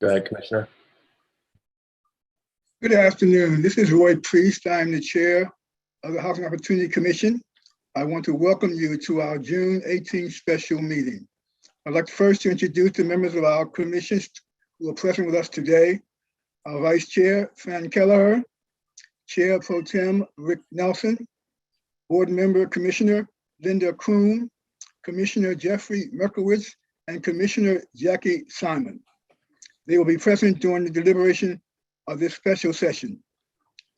Go ahead, Commissioner. Good afternoon. This is Roy Priest. I'm the chair of the Housing Opportunity Commission. I want to welcome you to our June 18th special meeting. I'd like first to introduce the members of our commissions who are present with us today. Our Vice Chair, Fran Kelleher, Chair Pro Tem Rick Nelson, Board Member Commissioner Linda Kroom, Commissioner Jeffrey Merkowitz, and Commissioner Jackie Simon. They will be present during the deliberation of this special session.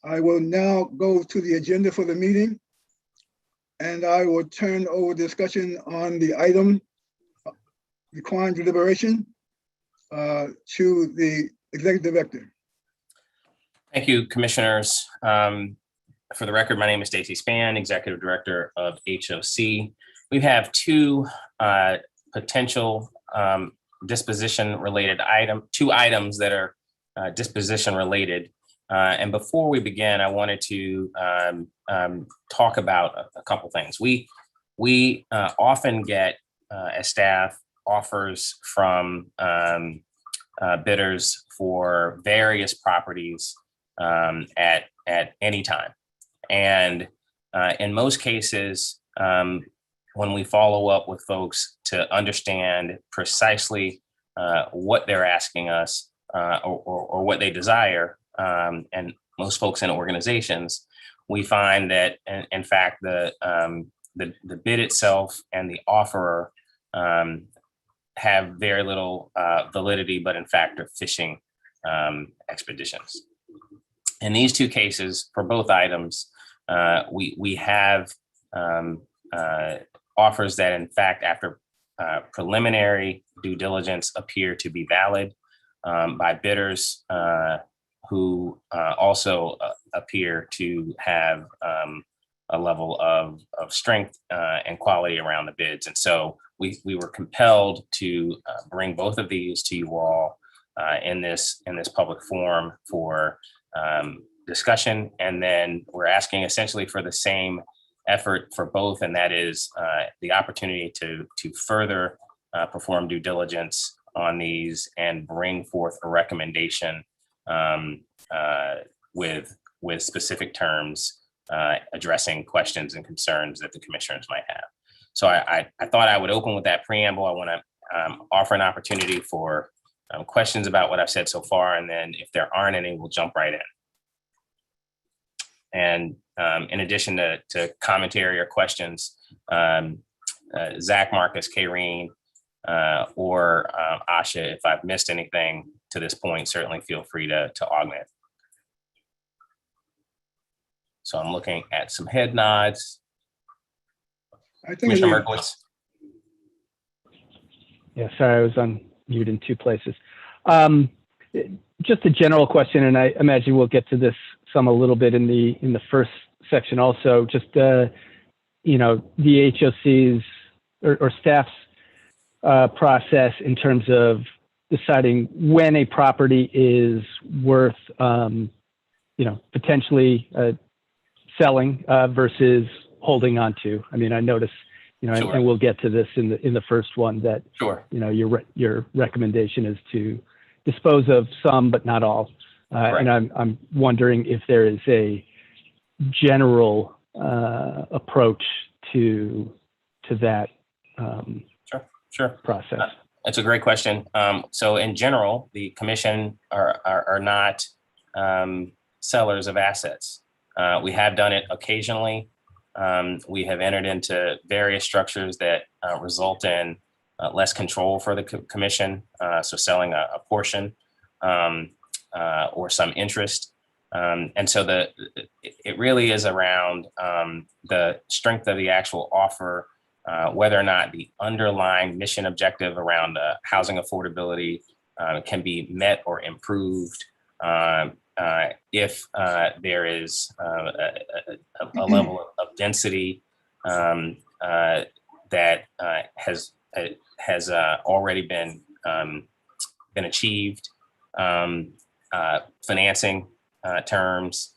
I will now go to the agenda for the meeting, and I will turn over discussion on the item requiring deliberation to the Executive Director. Thank you, Commissioners. For the record, my name is Stacy Spann, Executive Director of HOC. We have two potential disposition-related two items that are disposition-related. And before we begin, I wanted to talk about a couple things. We often get, as staff, offers from bidders for various properties at any time. And in most cases, when we follow up with folks to understand precisely what they're asking us or what they desire, and most folks in organizations, we find that, in fact, the bid itself and the offerer have very little validity, but in fact are fishing expeditions. In these two cases, for both items, we have offers that, in fact, after preliminary due diligence, appear to be valid by bidders who also appear to have a level of strength and quality around the bids. And so we were compelled to bring both of these to you all in this public forum for discussion. And then we're asking essentially for the same effort for both, and that is the opportunity to further perform due diligence on these and bring forth a recommendation with specific terms addressing questions and concerns that the commissioners might have. So I thought I would open with that preamble. I want to offer an opportunity for questions about what I've said so far, and then if there aren't any, we'll jump right in. And in addition to commentary or questions, Zach, Marcus, Kayreen, or Asha, if I've missed anything to this point, certainly feel free to augment. So I'm looking at some head nods. Commissioner Merkowitz. Yeah, sorry, I was on mute in two places. Just a general question, and I imagine we'll get to this a little bit in the first section also. Just the HOC's or staff's process in terms of deciding when a property is worth potentially selling versus holding on to. I mean, I notice, sure. And we'll get to this in the first one that, sure. Your recommendation is to dispose of some, but not all. Right. And I'm wondering if there is a general approach to that sure. process. That's a great question. So in general, the commission are not sellers of assets. We have done it occasionally. We have entered into various structures that result in less control for the commission. So selling a portion or some interest. And so it really is around the strength of the actual offer, whether or not the underlying mission objective around housing affordability can be met or improved. If there is a level of density that has already been achieved, financing terms.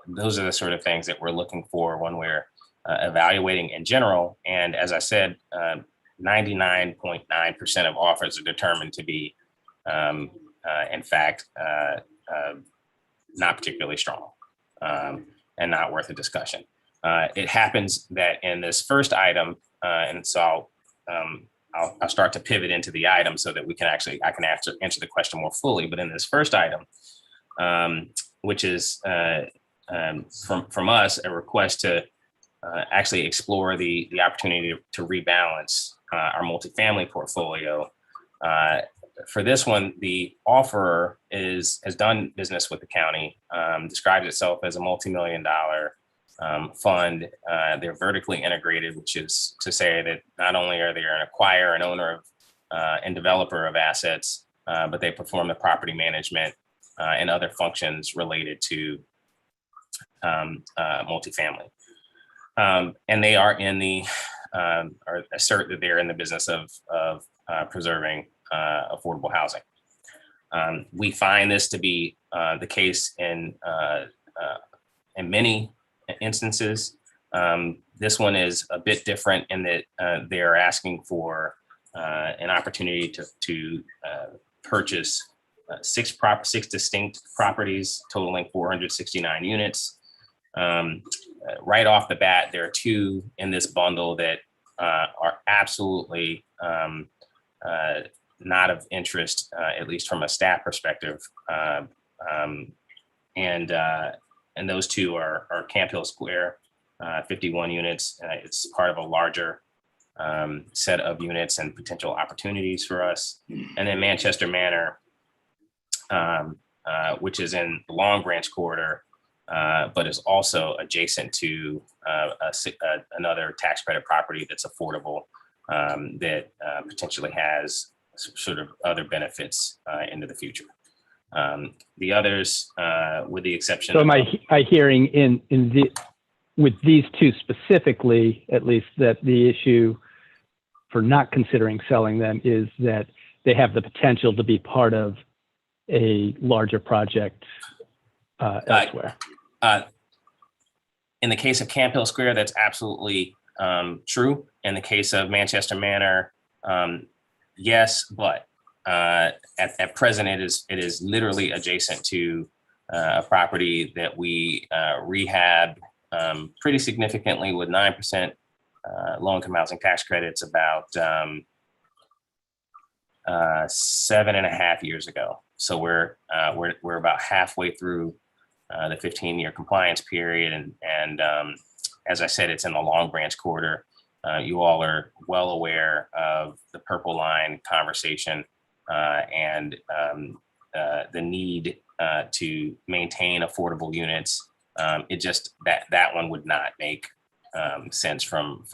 Those are the sort of things that we're looking for when we're evaluating in general. And as I said, 99.9% of offers are determined to be in fact, not particularly strong, and not worth a discussion. It happens that in this first item, and so I'll start to pivot into the item so that I can answer the question more fully. But in this first item, which is from us, a request to actually explore the opportunity to rebalance our multifamily portfolio. For this one, the offerer has done business with the county, describes itself as a multi-million-dollar fund. They're vertically integrated, which is to say that not only are they an acquirer and owner of and developer of assets, but they perform the property management and other functions related to multifamily. And they are or assert that they're in the business of preserving affordable housing. We find this to be the case in many instances. This one is a bit different in that they are asking for an opportunity to purchase six distinct properties totaling 469 units. Right off the bat, there are two in this bundle that are absolutely not of interest, at least from a staff perspective. And those two are Camp Hill Square, 51 units. It's part of a larger set of units and potential opportunities for us. And then Manchester Manor, which is in the Long Branch corridor, but is also adjacent to another tax credit property that's affordable, that potentially has sort of other benefits into the future. The others, with the exception. So am I hearing with these two specifically, at least, that the issue for not considering selling them is that they have the potential to be part of a larger project elsewhere? In the case of Camp Hill Square, that's absolutely true. In the case of Manchester Manor, yes, but at present, it is literally adjacent to a property that we rehab pretty significantly with 9% low-income housing tax credits about 7.5 years ago. So we're about halfway through the 15-year compliance period, and as I said, it's in the Long Branch corridor. You all are well aware of the Purple Line conversation and the need to maintain affordable units. It just that one would not make sense from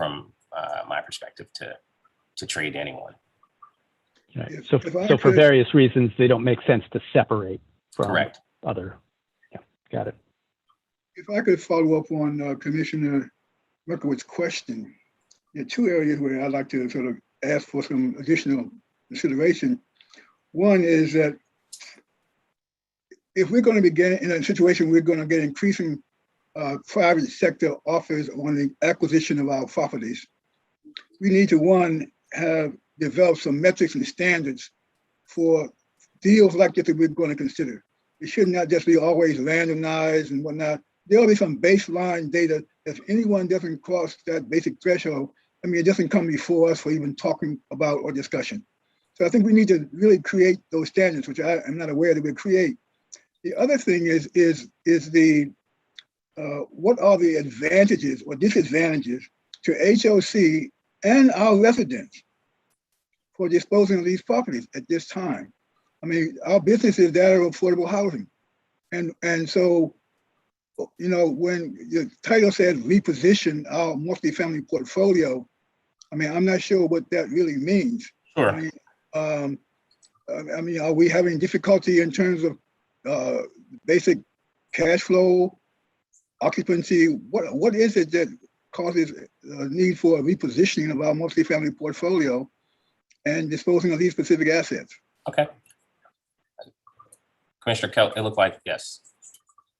my perspective to trade to anyone. Right. So for various reasons, they don't make sense to separate from Correct. Other. Yeah, got it. If I could follow up on Commissioner Merkowitz's question, there are two areas where I'd like to sort of ask for some additional consideration. One is that if we're going to be in a situation, we're going to get increasing private sector offers on the acquisition of our properties, we need to, one, have developed some metrics and standards for deals like this that we're going to consider. It should not just be always randomized and whatnot. There'll be some baseline data. If anyone doesn't cross that basic threshold, I mean, it doesn't come before us for even talking about or discussion. So I think we need to really create those standards, which I am not aware that we create. The other thing is the what are the advantages or disadvantages to HOC and our residents for disposing of these properties at this time? I mean, our business is that of affordable housing. And so, you know, when the title says reposition our multifamily portfolio, I mean, I'm not sure what that really means. Sure. I mean, are we having difficulty in terms of basic cash flow, occupancy? What is it that causes a need for a repositioning of our multifamily portfolio and disposing of these specific assets? Okay. Commissioner Keller, it looked like, yes.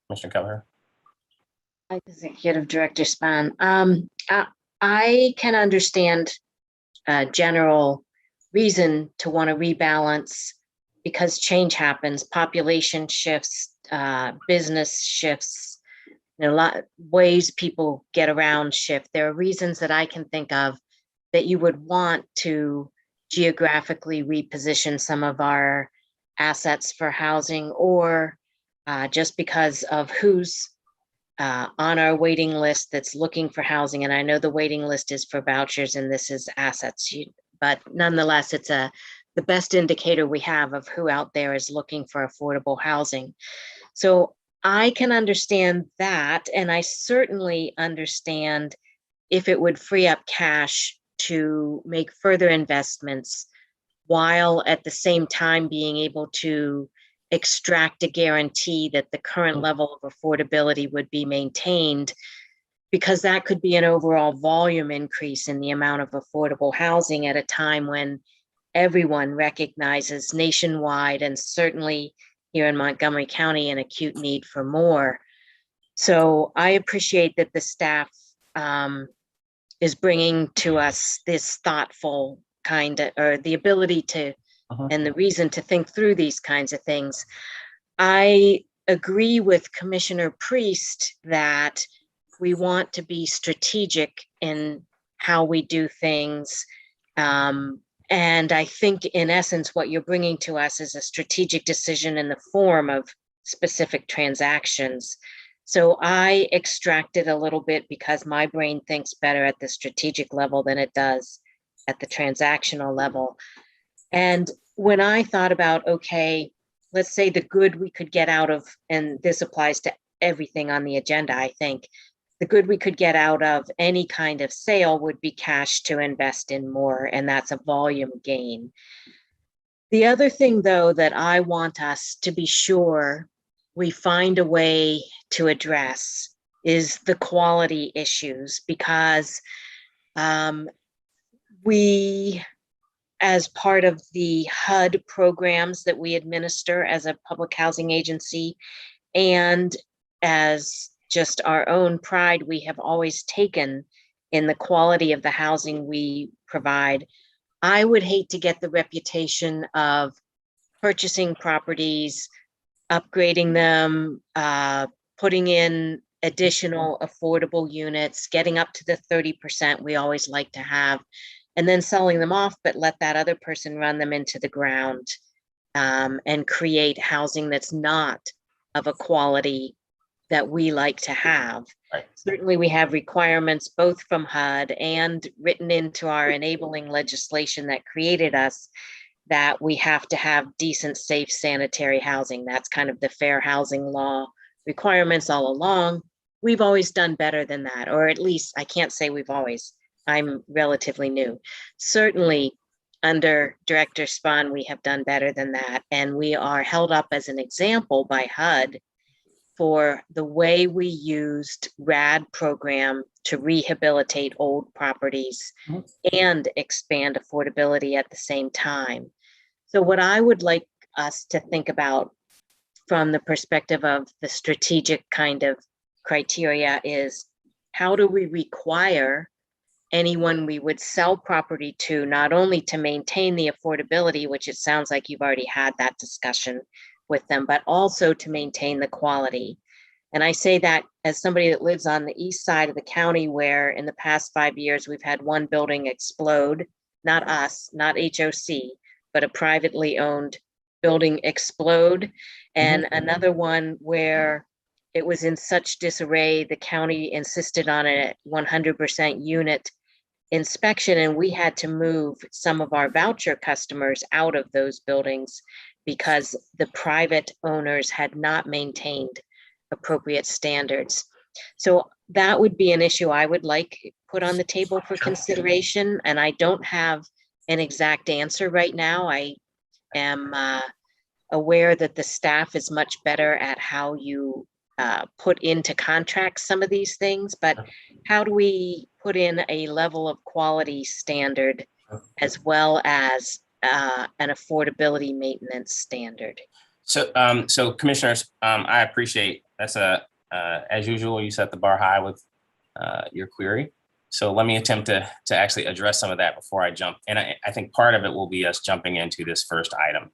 Commissioner Keller. Executive Director Spahn. I can understand general reason to want to rebalance because change happens, population shifts, business shifts, a lot ways people get around shift. There are reasons that I can think of that you would want to geographically reposition some of our assets for housing, or just because of who's on our waiting list that's looking for housing. And I know the waiting list is for vouchers and this is assets, but nonetheless, it's the best indicator we have of who out there is looking for affordable housing. So I can understand that. And I certainly understand if it would free up cash to make further investments while at the same time being able to extract a guarantee that the current level of affordability would be maintained, because that could be an overall volume increase in the amount of affordable housing at a time when everyone recognizes nationwide, and certainly here in Montgomery County, an acute need for more. So I appreciate that the staff is bringing to us this thoughtful kind of, or the ability to, and the reason to think through these kinds of things. I agree with Commissioner Priest that we want to be strategic in how we do things. And I think in essence, what you're bringing to us is a strategic decision in the form of specific transactions. So I extracted a little bit because my brain thinks better at the strategic level than it does at the transactional level. And when I thought about, okay, let's say the good we could get out of, and this applies to everything on the agenda, I think, the good we could get out of any kind of sale would be cash to invest in more, and that's a volume gain. The other thing, though, that I want us to be sure we find a way to address is the quality issues, because we, as part of the HUD programs that we administer as a public housing agency, and as just our own pride we have always taken in the quality of the housing we provide, I would hate to get the reputation of purchasing properties, upgrading them, putting in additional affordable units, getting up to the 30% we always like to have, and then selling them off, but let that other person run them into the ground and create housing that's not of a quality that we like to have. Right. Certainly we have requirements both from HUD and written into our enabling legislation that created us that we have to have decent, safe, sanitary housing. That's kind of the fair housing law requirements all along. We've always done better than that, or at least I can't say we've always. I'm relatively new. Certainly under Director Spahn, we have done better than that. And we are held up as an example by HUD for the way we used RAD program to rehabilitate old properties and expand affordability at the same time. So what I would like us to think about from the perspective of the strategic kind of criteria is, how do we require anyone we would sell property to, not only to maintain the affordability, which it sounds like you've already had that discussion with them, but also to maintain the quality. And I say that as somebody that lives on the east side of the county, where in the past 5 years, we've had one building explode, not us, not HOC, but a privately owned building explode. And another one where it was in such disarray, the county insisted on a 100% unit inspection, and we had to move some of our voucher customers out of those buildings because the private owners had not maintained appropriate standards. So that would be an issue I would like put on the table for consideration. And I don't have an exact answer right now. I am aware that the staff is much better at how you put into contracts some of these things, but how do we put in a level of quality standard as well as an affordability maintenance standard? So, so commissioners, I appreciate that's as usual, you set the bar high with your query. So let me attempt to actually address some of that before I jump. And I think part of it will be us jumping into this first item.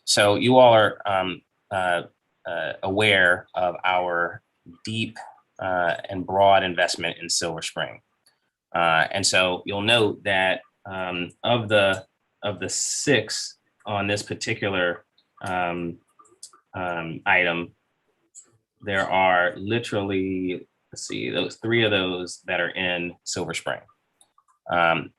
So you all are aware of our deep and broad investment in Silver Spring. And so you'll note that of the 6 on this particular item, there are literally, let's see, those 3 of those that are in Silver Spring. And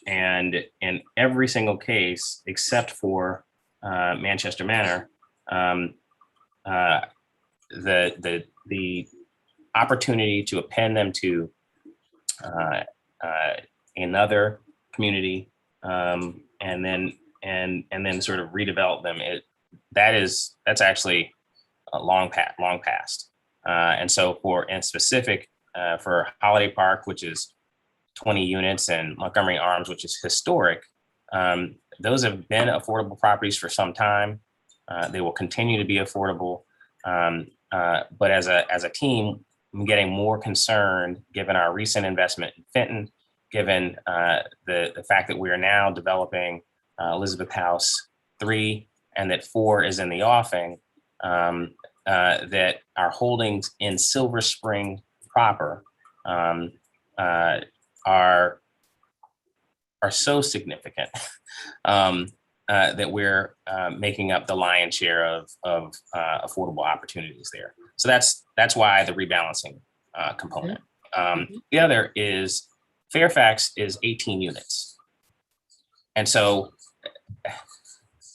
in every single case, except for Manchester Manor, the opportunity to append them to another community, and then sort of redevelop them, that's actually a long past. And so in specific, for Holiday Park, which is 20 units, and Montgomery Arms, which is historic, those have been affordable properties for some time. They will continue to be affordable. But as a team, I'm getting more concerned given our recent investment in Fenton, given the fact that we are now developing Elizabeth House 3, and that 4 is in the offing, that our holdings in Silver Spring proper are so significant that we're making up the lion's share of affordable opportunities there. So that's why the rebalancing component. The other is Fairfax is 18 units. And so,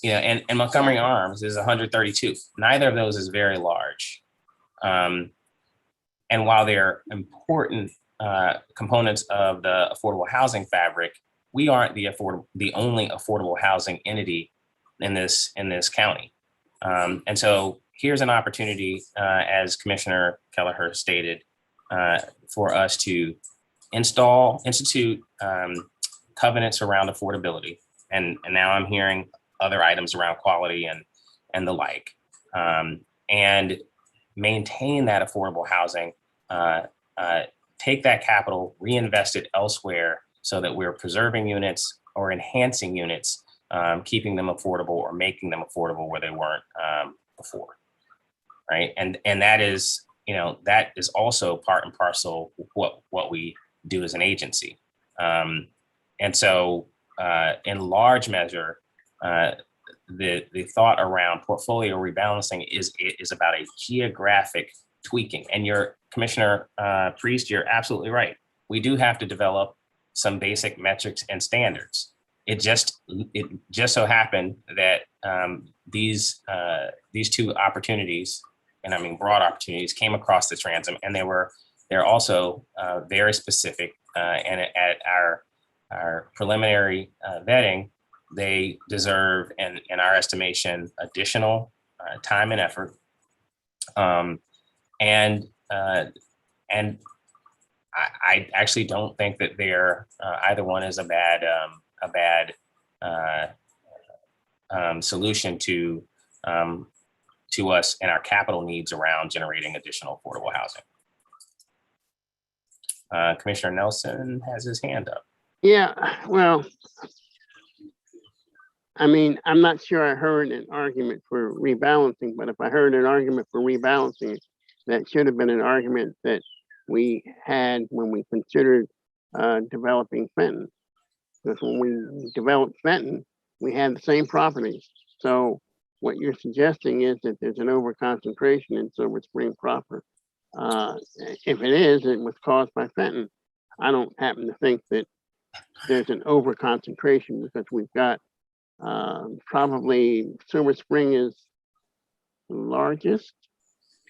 and Montgomery Arms is 132. Neither of those is very large. And while they're important components of the affordable housing fabric, we aren't the only affordable housing entity in this county. And so here's an opportunity, as Commissioner Kelleher stated, for us to institute covenants around affordability. And now I'm hearing other items around quality and the like, and maintain that affordable housing, take that capital, reinvest it elsewhere so that we're preserving units or enhancing units, keeping them affordable or making them affordable where they weren't before, right? And that is also part and parcel what we do as an agency. And so in large measure, the thought around portfolio rebalancing is about a geographic tweaking. And your Commissioner Priest, you're absolutely right. We do have to develop some basic metrics and standards. It just so happened that these 2 opportunities, and I mean broad opportunities, came across the transom, and they're also very specific. And at our preliminary vetting, they deserve, in our estimation, additional time and effort. And I actually don't think that they're either one is a bad solution to us and our capital needs around generating additional affordable housing. Commissioner Nelson has his hand up. Yeah, well, I mean, I'm not sure I heard an argument for rebalancing, but if I heard an argument for rebalancing, that should have been an argument that we had when we considered developing Fenton. Because when we developed Fenton, we had the same properties. So what you're suggesting is that there's an overconcentration in Silver Spring proper. If it is, it was caused by Fenton. I don't happen to think that there's an overconcentration, because we've got probably Silver Spring is the largest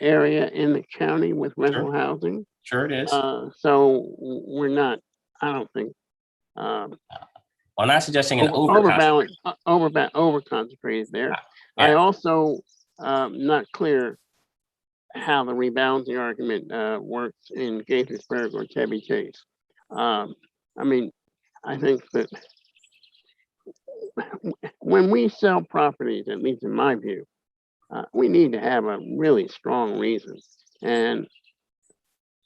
area in the county with rental housing. Sure it is. So we're not, I don't think. I'm not suggesting an overconcentrated there. Yeah. I also not clear how the rebalancing argument works in Gaithersburg or Chevy Chase. I mean, I think that when we sell properties, at least in my view, we need to have a really strong reason. And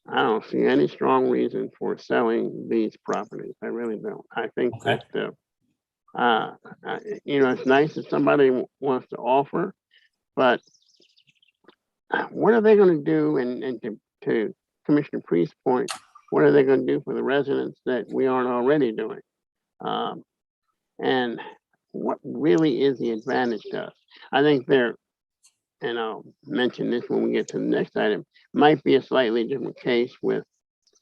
I don't see any strong reason for selling these properties. I really don't. I think that It's nice if somebody wants to offer, but what are they going to do? And to Commissioner Priest's point, what are they going to do for the residents that we aren't already doing? And what really is the advantage to us? I think there, and I'll mention this when we get to the next item, might be a slightly different case with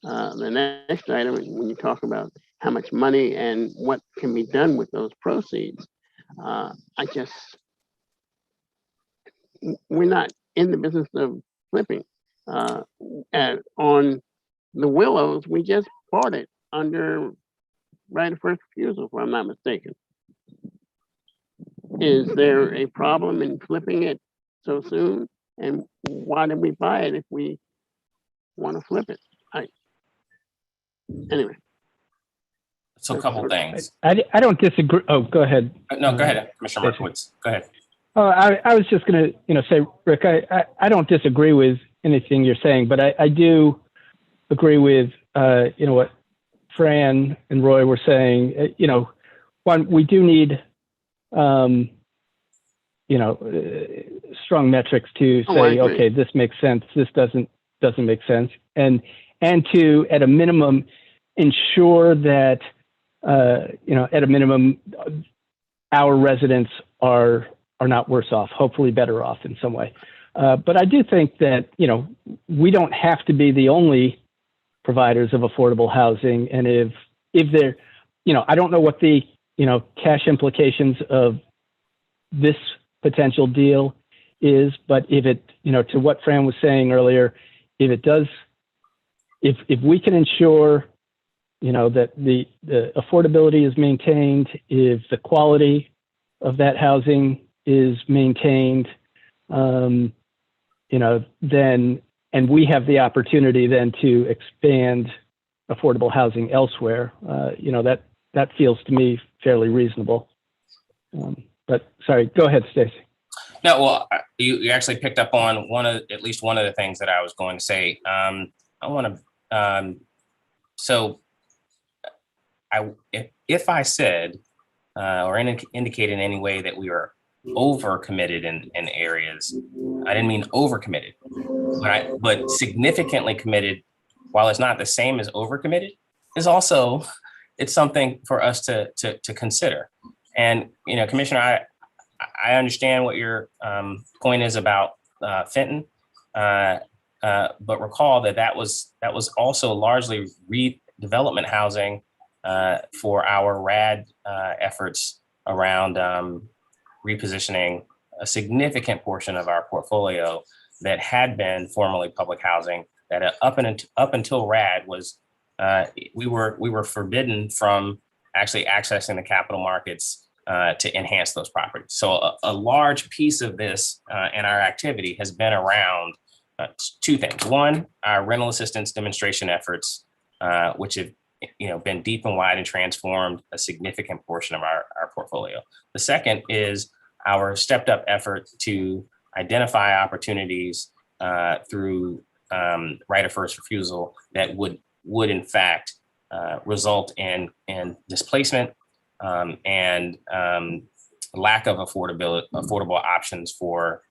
the next item when you talk about how much money and what can be done with those proceeds. We're not in the business of flipping. And on the Willows, we just bought it under right of first refusal, if I'm not mistaken. Is there a problem in flipping it so soon? And why did we buy it if we want to flip it? Anyway. So a couple things. I don't disagree. Oh, go ahead. No, go ahead, Commissioner Markowitz. Go ahead. Oh, I was just going to, say, Rick, I don't disagree with anything you're saying, but I do agree with, what Fran and Roy were saying. One, we do need, strong metrics to say, okay, this makes sense. This doesn't make sense. And to, at a minimum, ensure that, at a minimum, our residents are not worse off, hopefully better off in some way. But I do think that, we don't have to be the only providers of affordable housing. And if there, I don't know what the, cash implications of this potential deal is, but if it, to what Fran was saying earlier, if it does, if we can ensure, that the affordability is maintained, if the quality of that housing is maintained, then, and we have the opportunity then to expand affordable housing elsewhere, that feels to me fairly reasonable. But sorry, go ahead, Stacy. No, well, you actually picked up on at least one of the things that I was going to say. I want to, if I said or indicated in any way that we were over committed in areas, I didn't mean over committed, but significantly committed. While it's not the same as over committed, is also, it's something for us to consider. And Commissioner, I understand what your point is about Fenton, but recall that was also largely redevelopment housing for our RAD efforts around repositioning a significant portion of our portfolio that had been formerly public housing. That up until RAD was, we were forbidden from actually accessing the capital markets to enhance those properties. So a large piece of this and our activity has been around two things. One, our rental assistance demonstration efforts, which have been deep and wide and transformed a significant portion of our portfolio. The second is our stepped up effort to identify opportunities through right of first refusal that would in fact result in displacement and lack of affordable options for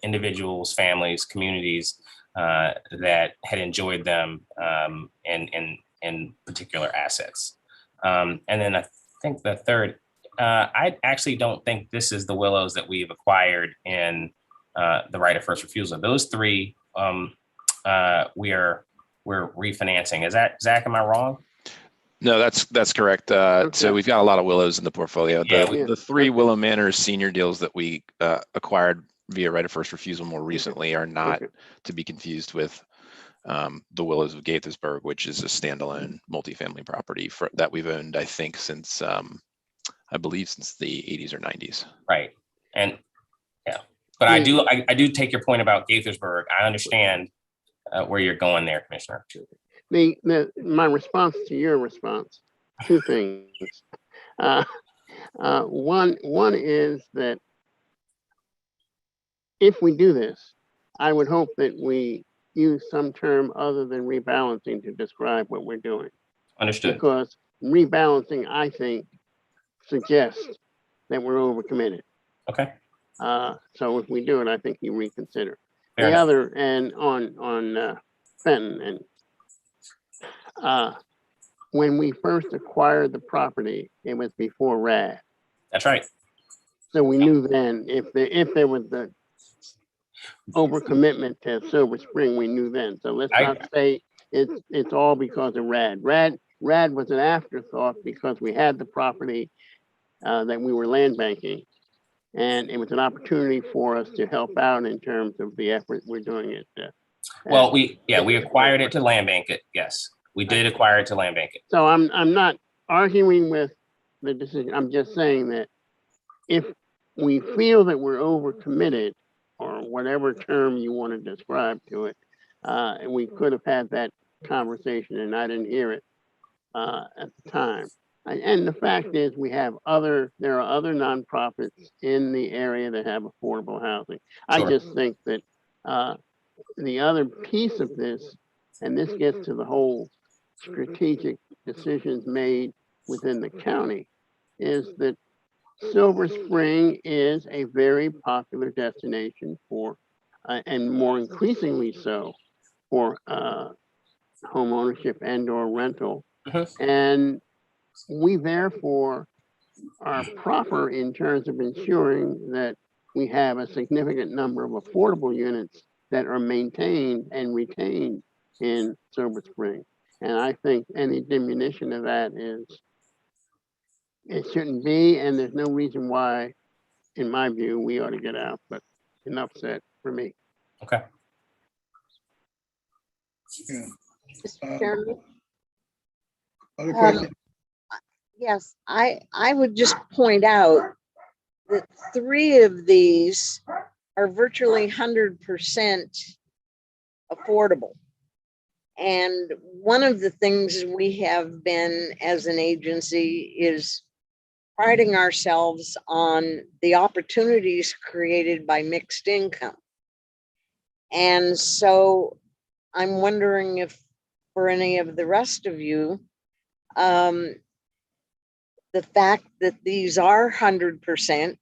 individuals, families, communities that had enjoyed them in particular assets. And then I think the third, I actually don't think this is the Willows that we've acquired in the right of first refusal. Those three, we're refinancing. Is that, Zach, am I wrong? No, that's correct. Okay. So we've got a lot of Willows in the portfolio. Yeah. The three Willow Manor senior deals that we acquired via right of first refusal more recently are not to be confused with the Willows of Gaithersburg, which is a standalone multifamily property that we've owned, I think, since I believe since the 80s or 90s. Right. And yeah, but I do take your point about Gaithersburg. I understand where you're going there, Commissioner. My response to your response, two things. One is that if we do this, I would hope that we use some term other than rebalancing to describe what we're doing. Understood. Because rebalancing, I think, suggest that we're overcommitted. Okay. So if we do it, I think you reconsider. Fair The enough. other, and on Fenton, and when we first acquired the property, it was before RAD. That's right. So we knew then if there was the overcommitment to Silver Spring, we knew then. So let's not say it's all because of RAD. RAD was an afterthought because we had the property that we were land banking. And it was an opportunity for us to help out in terms of the effort we're doing it. Well, we acquired it to land bank it. Yes, we did acquire it to land bank it. So I'm not arguing with the decision. I'm just saying that if we feel that we're overcommitted, or whatever term you want to describe to it, and we could have had that conversation, and I didn't hear it at the time. And the fact is, there are other nonprofits in the area that have affordable housing. Sure. I just think that the other piece of this, and this gets to the whole strategic decisions made within the county, is that Silver Spring is a very popular destination for, and more increasingly so, for home ownership and or rental. And we therefore are proper in terms of ensuring that we have a significant number of affordable units that are maintained and retained in Silver Spring. And I think any diminution of that it shouldn't be, and there's no reason why, in my view, we ought to get out, but enough said for me. Okay. Yeah. Mr. Chairman? Other questions? Yes, I would just point out that 3 of these are virtually 100% affordable. And one of the things we have been as an agency is priding ourselves on the opportunities created by mixed income. And so I'm wondering if for any of the rest of you, the fact that these are 100%,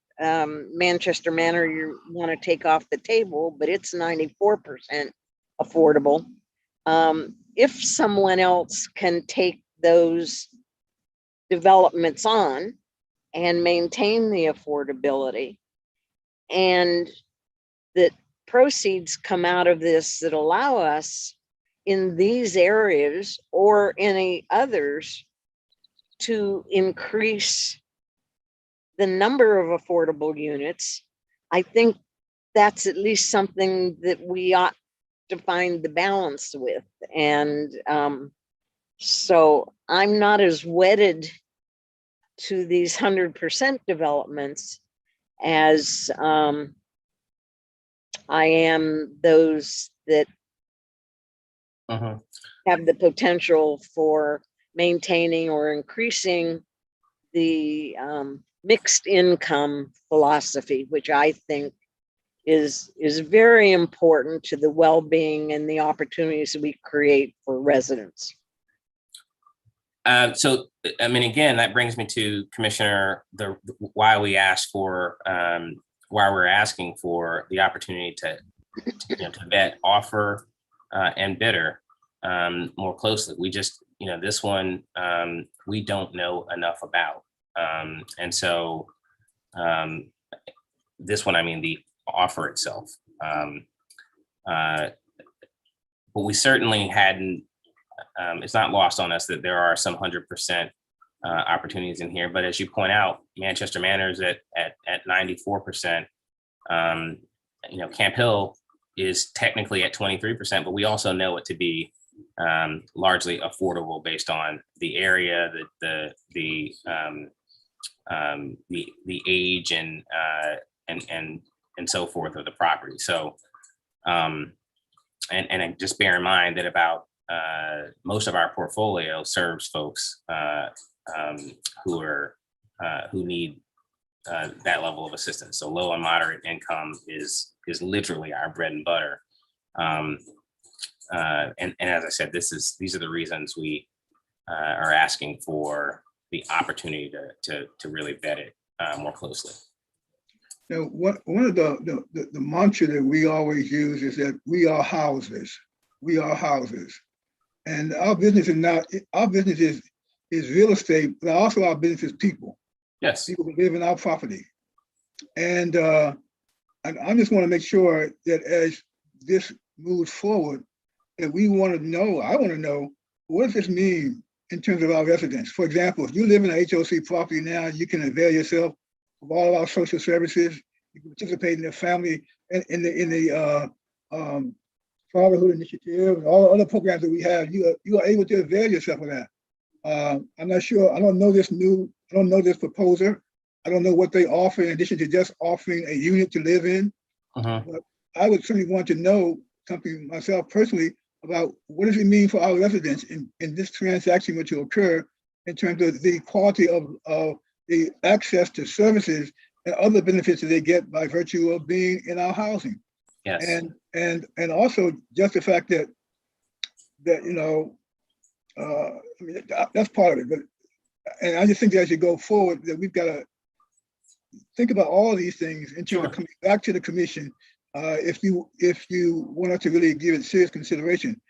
Manchester Manor, you want to take off the table, but it's 94% affordable. If someone else can take those developments on and maintain the affordability, and that proceeds come out of this that allow us in these areas or any others to increase the number of affordable units, I think that's at least something that we ought to find the balance with. And so I'm not as wedded to these 100% developments as I am those that have the potential for maintaining or increasing the mixed income philosophy, which I think is very important to the well-being and the opportunities we create for residents. So, I mean, again, that brings me to Commissioner, why we're asking for the opportunity to vet offer and bidder more closely. We just, this one, we don't know enough about. And so this one, I mean, the offer itself. But we certainly hadn't, it's not lost on us that there are some 100% opportunities in here. But as you point out, Manchester Manor is at 94%. Camp Hill is technically at 23%, but we also know it to be largely affordable based on the area, the age and so forth of the property. So and just bear in mind that about most of our portfolio serves folks who need that level of assistance. So low and moderate income is literally our bread and butter. And as I said, these are the reasons we are asking for the opportunity to really vet it more closely. Now, one of the mantra that we always use is that we are houses. We are houses. And our business is real estate, but also our business is people. Yes. People who live in our property. And I just want to make sure that as this moves forward, that I want to know, what does this mean in terms of our residents? For example, if you live in an HOC property now, you can avail yourself of all of our social services. You can participate in the family, in the fatherhood initiative, and all the other programs that we have. You are able to avail yourself of that. I'm not sure. I don't know this proposer. I don't know what they offer in addition to just offering a unit to live in. But I would certainly want to know something myself personally about what does it mean for our residents in this transaction which will occur in terms of the quality of the access to services and other benefits that they get by virtue of being in our housing. Yes. And also just the fact that I mean, that's part of it. And I just think that as you go forward, that we've got to think about all of these things and coming back to the commission if you want us to really give it serious consideration.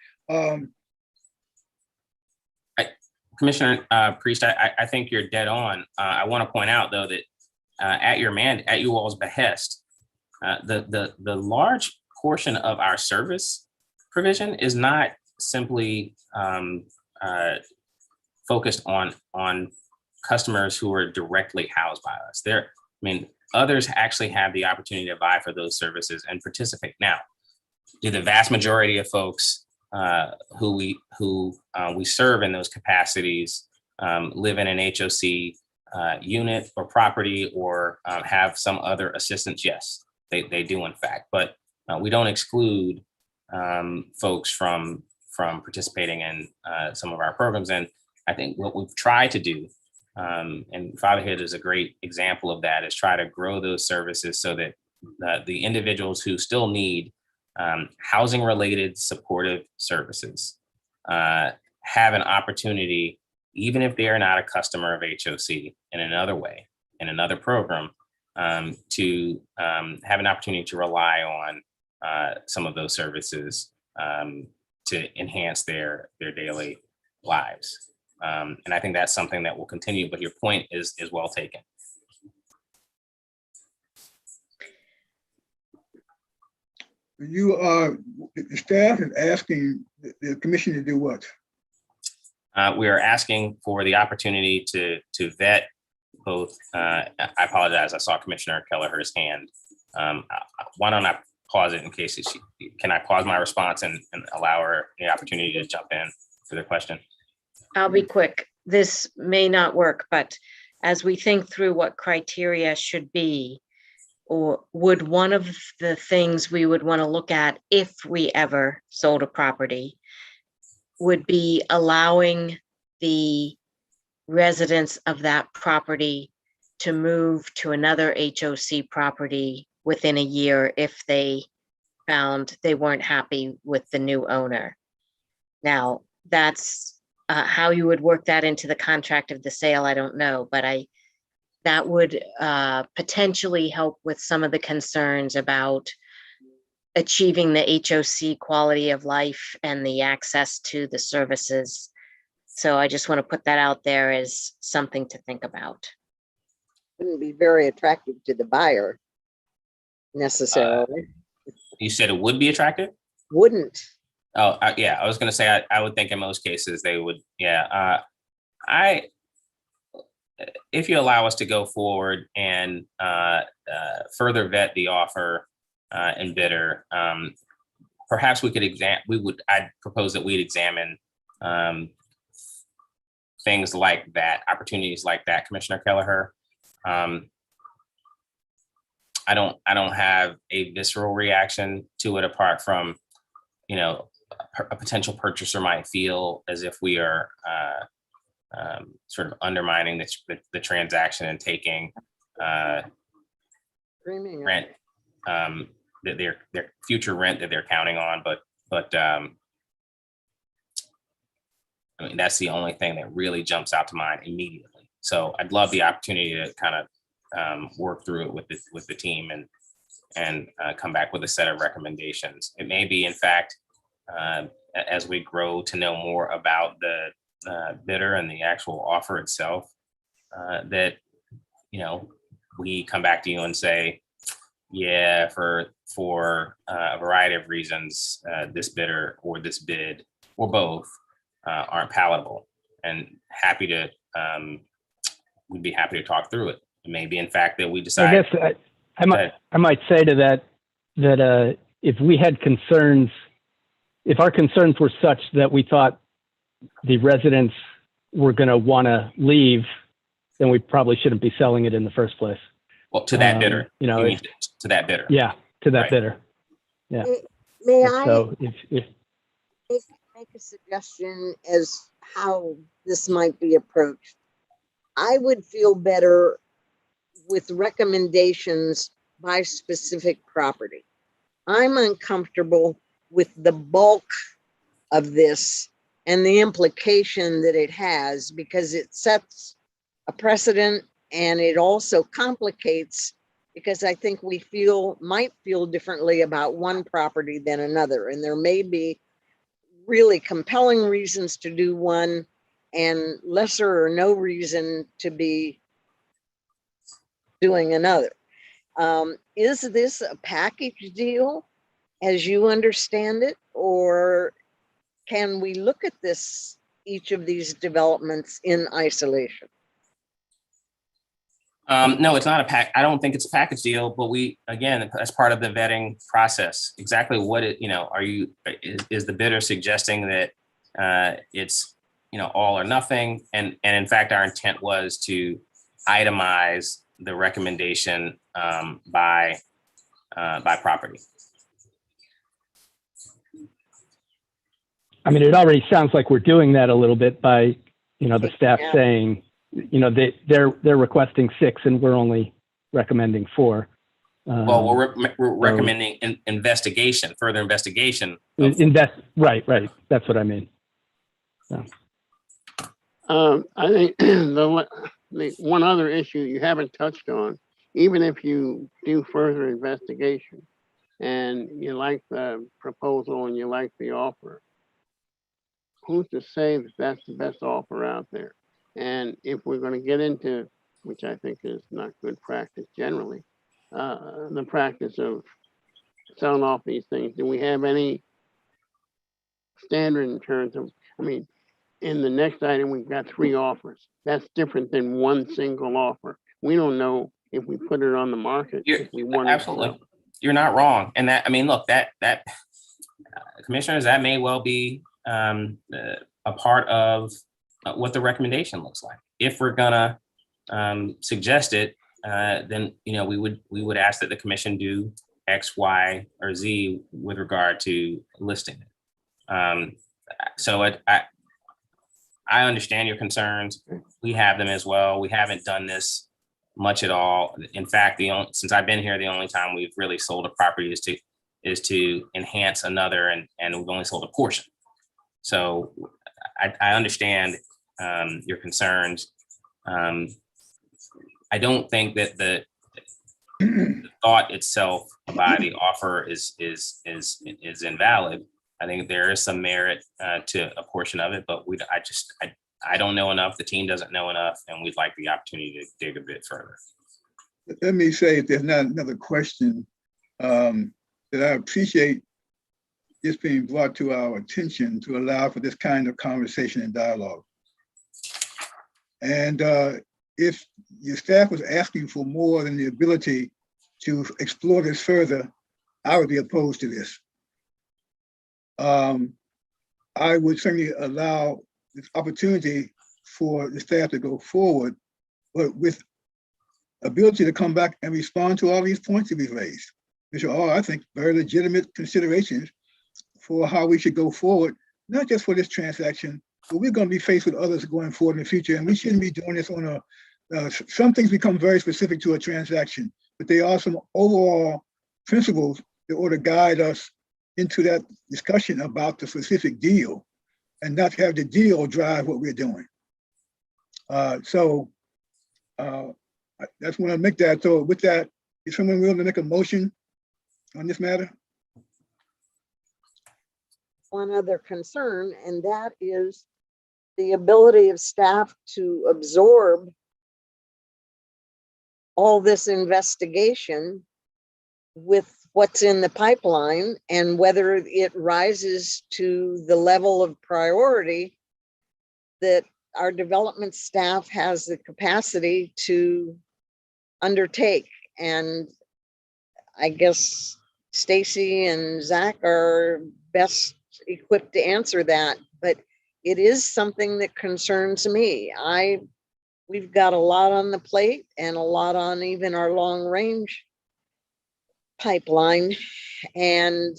Commissioner Priest, I think you're dead on. I want to point out though that at you all's behest, the large portion of our service provision is not simply focused on customers who are directly housed by us. Others actually have the opportunity to vie for those services and participate. Now, do the vast majority of folks who we serve in those capacities live in an HOC unit or property or have some other assistance? Yes, they do in fact, but we don't exclude folks from participating in some of our programs. And I think what we've tried to do, and Fatherhood is a great example of that, is try to grow those services so that the individuals who still need housing related supportive services have an opportunity, even if they are not a customer of HOC in another way, in another program, to have an opportunity to rely on some of those services to enhance their daily lives. And I think that's something that will continue, but your point is well taken. The staff is asking the commission to do what? We are asking for the opportunity to vet both. I apologize, I saw Commissioner Kelleher's hand. Why don't I pause it in case can I pause my response and allow her the opportunity to jump in for the question? I'll be quick. This may not work, but as we think through what criteria should be, or would one of the things we would want to look at if we ever sold a property would be allowing the residents of that property to move to another HOC property within a year if they found they weren't happy with the new owner. Now, that's how you would work that into the contract of the sale, I don't know, but that would potentially help with some of the concerns about achieving the HOC quality of life and the access to the services. So I just want to put that out there as something to think about. Wouldn't be very attractive to the buyer necessarily. You said it would be attractive? Wouldn't. Oh, yeah, I was going to say, I would think in most cases they would. Yeah. If you allow us to go forward and further vet the offer and bidder, perhaps we could I'd propose that we'd examine things like that, opportunities like that, Commissioner Kelleher. I don't have a visceral reaction to it apart from, a potential purchaser might feel as if we are sort of undermining the transaction and taking rent, their future rent that they're counting on. But I mean, that's the only thing that really jumps out to mind immediately. So I'd love the opportunity to kind of work through it with the team and come back with a set of recommendations. It may be, in fact, as we grow to know more about the bidder and the actual offer itself, that, you know, we come back to you and say, yeah, for a variety of reasons, this bidder or this bid or both aren't palatable, and we'd be happy to talk through it. It may be, in fact, that we decide. I guess I might say to that if we had concerns, if our concerns were such that we thought the residents were going to want to leave, then we probably shouldn't be selling it in the first place. Well, to that bidder, you know, to that bidder. Yeah, to that Right. bidder. Yeah. May And I so if make a suggestion as how this might be approached? I would feel better with recommendations by specific property. I'm uncomfortable with the bulk of this and the implication that it has, because it sets a precedent and it also complicates, because I think we might feel differently about one property than another. And there may be really compelling reasons to do one and lesser or no reason to be doing another. Is this a package deal as you understand it, or can we look at each of these developments in isolation? No, it's not a pack. I don't think it's a package deal, but again, as part of the vetting process, exactly what is the bidder suggesting that it's, all or nothing? And in fact, our intent was to itemize the recommendation by property. I mean, it already sounds like we're doing that a little bit by, the staff saying, they're requesting 6 and we're only recommending 4. Well, we're recommending further investigation. Right. That's what I mean. Yeah. I think the one other issue you haven't touched on, even if you do further investigation and you like the proposal and you like the offer, who's to say that that's the best offer out there? And if we're going to get into, which I think is not good practice generally, the practice of selling off these things, do we have any standard in terms of, in the next item, we've got 3 offers. That's different than one single offer. We don't know if we put it on the market. If we want absolutely. You're not wrong. And look, that commissioners, that may well be a part of what the recommendation looks like. If we're gonna suggest it, then we would ask that the commission do X, Y, or Z with regard to listing it. So I understand your concerns. We have them as well. We haven't done this much at all. In fact, since I've been here, the only time we've really sold a property is to enhance another, and we've only sold a portion. So I understand your concerns. I don't think that the thought itself by the offer is invalid. I think there is some merit to a portion of it, but I don't know enough. The team doesn't know enough, and we'd like the opportunity to dig a bit further. Let me say, if there's not another question, that I appreciate this being brought to our attention to allow for this kind of conversation and dialogue. And if your staff was asking for more than the ability to explore this further, I would be opposed to this. I would certainly allow this opportunity for the staff to go forward, but with ability to come back and respond to all these points that we've raised, which are all, I think, very legitimate considerations for how we should go forward, not just for this transaction, but we're going to be faced with others going forward in the future, and we shouldn't be doing this on some things become very specific to a transaction, but there are some overall principles that ought to guide us into that discussion about the specific deal, and not have the deal drive what we're doing. So I just want to make that, so with that, is someone willing to make a motion on this matter? One other concern, and that is the ability of staff to absorb all this investigation with what's in the pipeline and whether it rises to the level of priority that our development staff has the capacity to undertake. And I guess Stacy and Zach are best equipped to answer that, but it is something that concerns me. We've got a lot on the plate and a lot on even our long range pipeline, and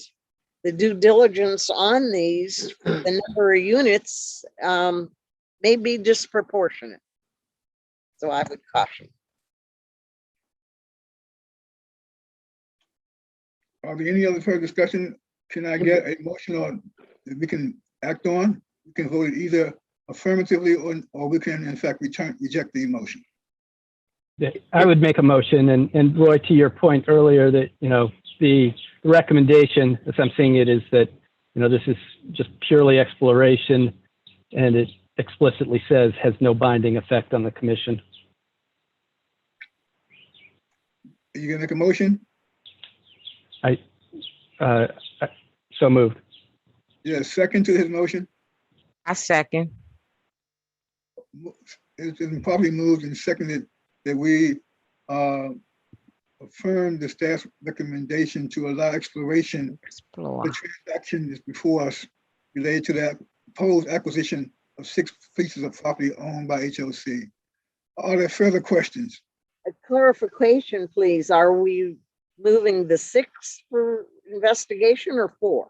the due diligence on these, the number of units may be disproportionate. So I would caution. Are there any other further discussion? Can I get a motion on that we can act on? We can vote it either affirmatively or we can in fact reject the motion. Yeah, I would make a motion, and Roy, to your point earlier that, the recommendation, as I'm seeing it, is that, this is just purely exploration, and it explicitly says has no binding effect on the commission. Are you gonna make a motion? So moved. Yes, second to his motion. I second. It's been probably moved and seconded that we affirm the staff's recommendation to allow exploration. Explore. The transaction is before us related to that proposed acquisition of 6 pieces of property owned by HOC. Are there further questions? A clarification, please. Are we moving the 6 for investigation or 4?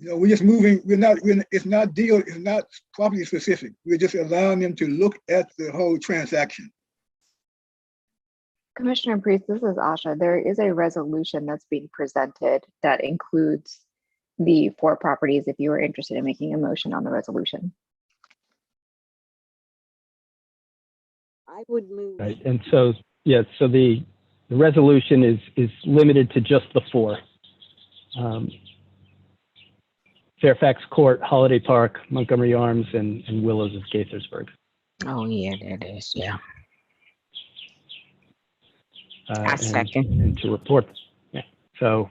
We're just moving, it's not property specific. We're just allowing them to look at the whole transaction. Commissioner Priest, this is Asha. There is a resolution that's being presented that includes the 4 properties if you are interested in making a motion on the resolution. I would move. Right, and so, yeah, so the resolution is limited to just the 4. Fairfax Court, Holiday Park, Montgomery Arms, and Willows of Gaithersburg. Oh, yeah, that is, yeah. I And second. to report, yeah. So,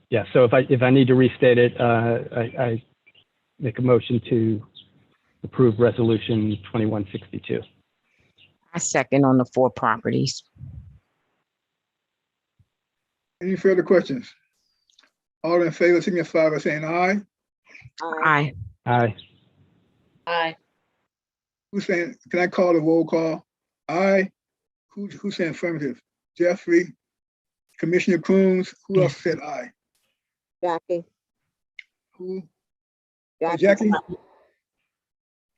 yeah. So if I need to restate it, I make a motion to approve resolution 2162. I second on the 4 properties. Any further questions? All in favor, signify by saying aye. Aye. Aye. Aye. Who's saying, can I call the roll call? Aye. Who's saying affirmative? Jeffrey, Commissioner Coons, who else said aye? Jackie. Who? Jackie. Jackie?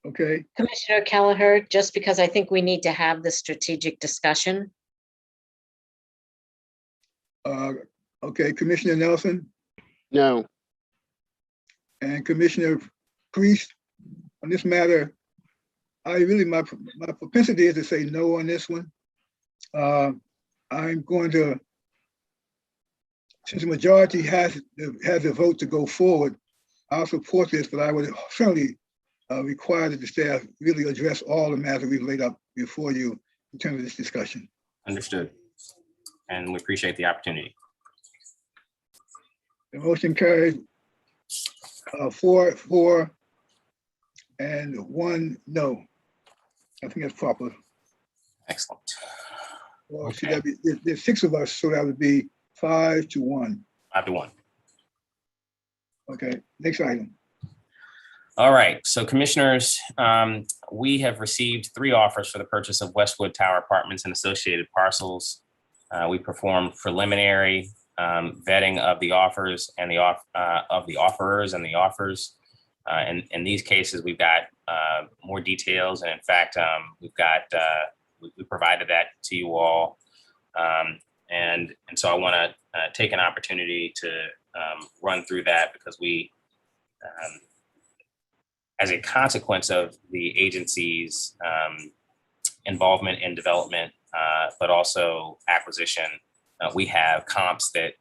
Okay, Commissioner Kelleher, just because I think we need to have the strategic discussion. okay, Commissioner Nelson No. and Commissioner Priest, on this matter, my propensity is to say no on this one. I'm going to, since the majority has the vote to go forward, I'll support this, but I would certainly require that the staff really address all the matters we've laid up before you in terms of this discussion. Understood. And we appreciate the opportunity. The motion carried 4 and 1 no. I think that's proper. Excellent. Well, Okay. should that be, there's 6 of us, so that would be 5 to 1. 5 to 1. Okay, next item. All right, so commissioners, we have received 3 offers for the purchase of Westwood Tower Apartments and associated parcels. We performed preliminary vetting of the offers and of the offerers and the offers. And in these cases, we've got more details, and in fact, we provided that to you all. And so I want to take an opportunity to run through that, because we, as a consequence of the agency's involvement in development, but also acquisition. We have comps that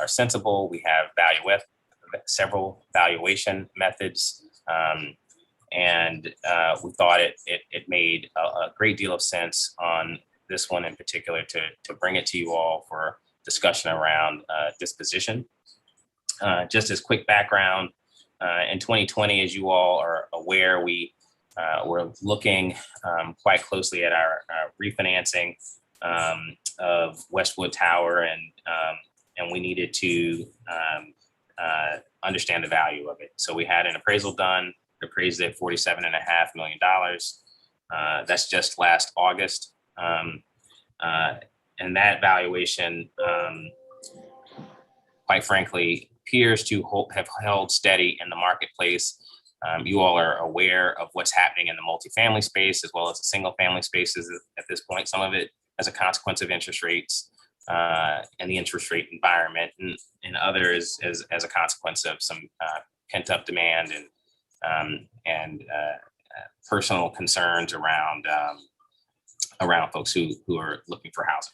are sensible. We have several valuation methods. And we thought it made a great deal of sense on this one in particular to bring it to you all for discussion around disposition. Just as quick background, in 2020, as you all are aware, we were looking quite closely at our refinancing of Westwood Tower, and we needed to understand the value of it. So we had an appraisal done, appraised at $47.5 million. That's just last August. And that valuation, quite frankly, appears to have held steady in the marketplace. You all are aware of what's happening in the multifamily space as well as the single family spaces at this point, some of it as a consequence of interest rates and the interest rate environment, and others as a consequence of some pent up demand and personal concerns around folks who are looking for housing.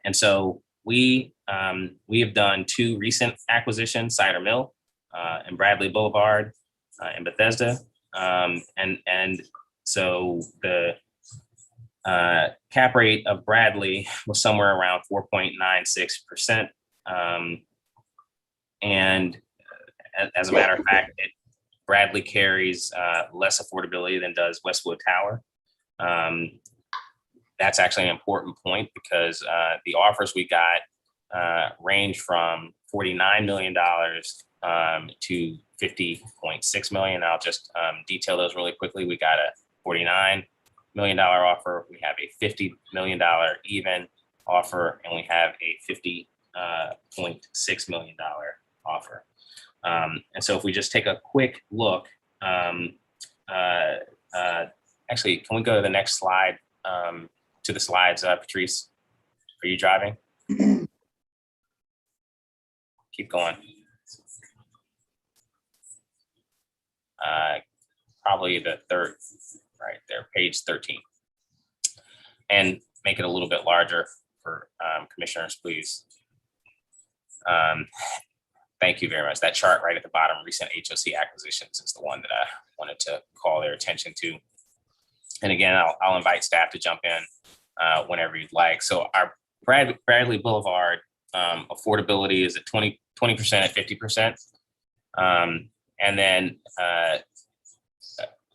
And so we have done two recent acquisitions, Cider Mill and Bradley Boulevard in Bethesda. And so the cap rate of Bradley was somewhere around 4.96%. And as a matter of fact, Bradley carries less affordability than does Westwood Tower. That's actually an important point because the offers we got range from $49 million to $50.6 million. I'll just detail those really quickly. We got a $49 million offer. We have a $50 million even offer, and we have a $50.6 million offer. And so if we just take a quick look, actually, can we go to the next slide, to the slides, Patrice? Are you driving? Keep going. Probably the third, right there, page 13. And make it a little bit larger for commissioners, please. Thank you very much. That chart right at the bottom, recent HOC acquisitions, is the one that I wanted to call their attention to. And again, I'll invite staff to jump in whenever you'd like. So our Bradley Boulevard affordability is at 20% at 50%. And then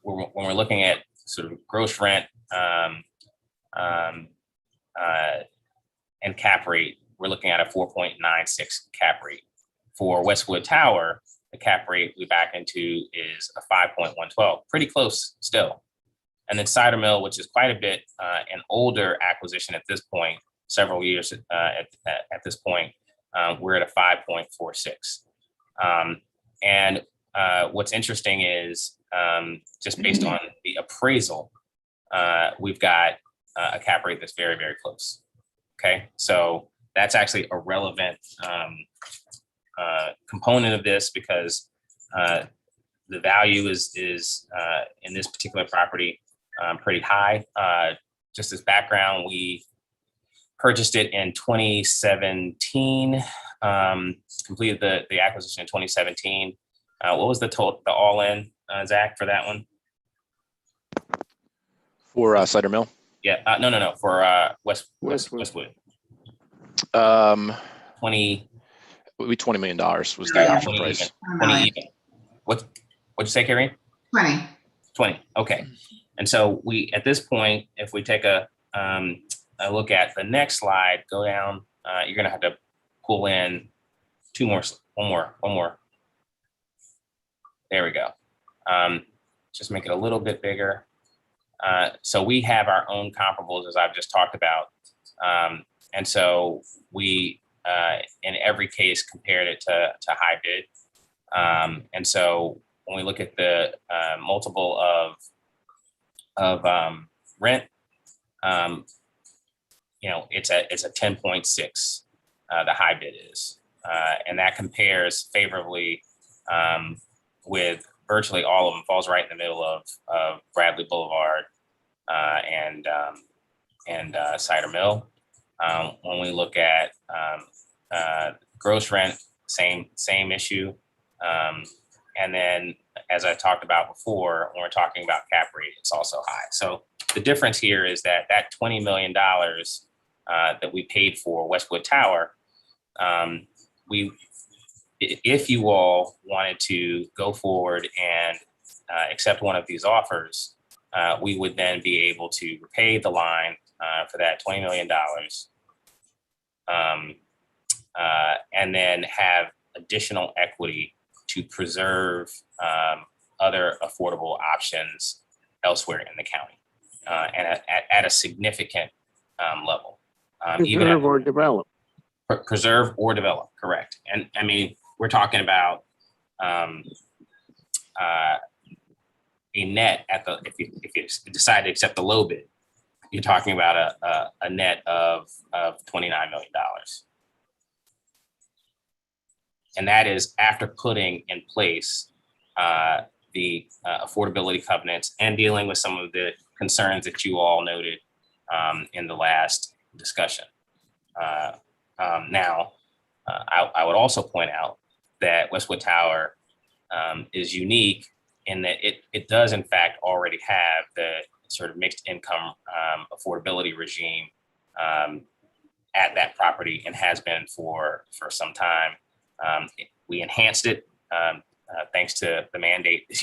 when we're looking at sort of gross rent and cap rate, we're looking at a 4.96 cap rate. For Westwood Tower, the cap rate we back into is a 5.112, pretty close still. And then Cider Mill, which is quite a bit an older acquisition at this point, several years at this point, we're at a 5.46. And what's interesting is just based on the appraisal, we've got a cap rate that's very, very close. Okay, so that's actually a relevant component of this because the value is in this particular property pretty high. Just as background, we purchased it in 2017, completed the acquisition in 2017. What was the all-in, Zach, for that one? For Cider Mill? Yeah, no, for Westwood. 20. $20 million was the option price. 20. What'd you say, Carrie? 20. Okay. And so we, at this point, if we take a look at the next slide, go down, you're going to have to pull in one more. There we go. Just make it a little bit bigger. So we have our own comparables, as I've just talked about. And so we, in every case, compared it to high bid. And so when we look at the multiple of rent, it's a 10.6. The high bid is, and that compares favorably with virtually all of them. Falls right in the middle of Bradley Boulevard, and cider mill. When we look at gross rent, same issue. And then, as I talked about before, when we're talking about cap rate, it's also high. So the difference here is that $20 million that we paid for Westwood Tower, if you all wanted to go forward and accept one of these offers, we would then be able to repay the line for that $20 million, and then have additional equity to preserve other affordable options elsewhere in the county, and at a significant level. Preserve or develop. Preserve or develop, correct. And I mean, we're talking about a net at the, if you decide to accept the low bid, you're talking about a net of $29 million. And that is after putting in place the affordability covenants and dealing with some of the concerns that you all noted in the last discussion. Now, I would also point out that Westwood Tower is unique in that it does in fact already have the sort of mixed income affordability regime at that property, and has been for some time. We enhanced it thanks to the mandate that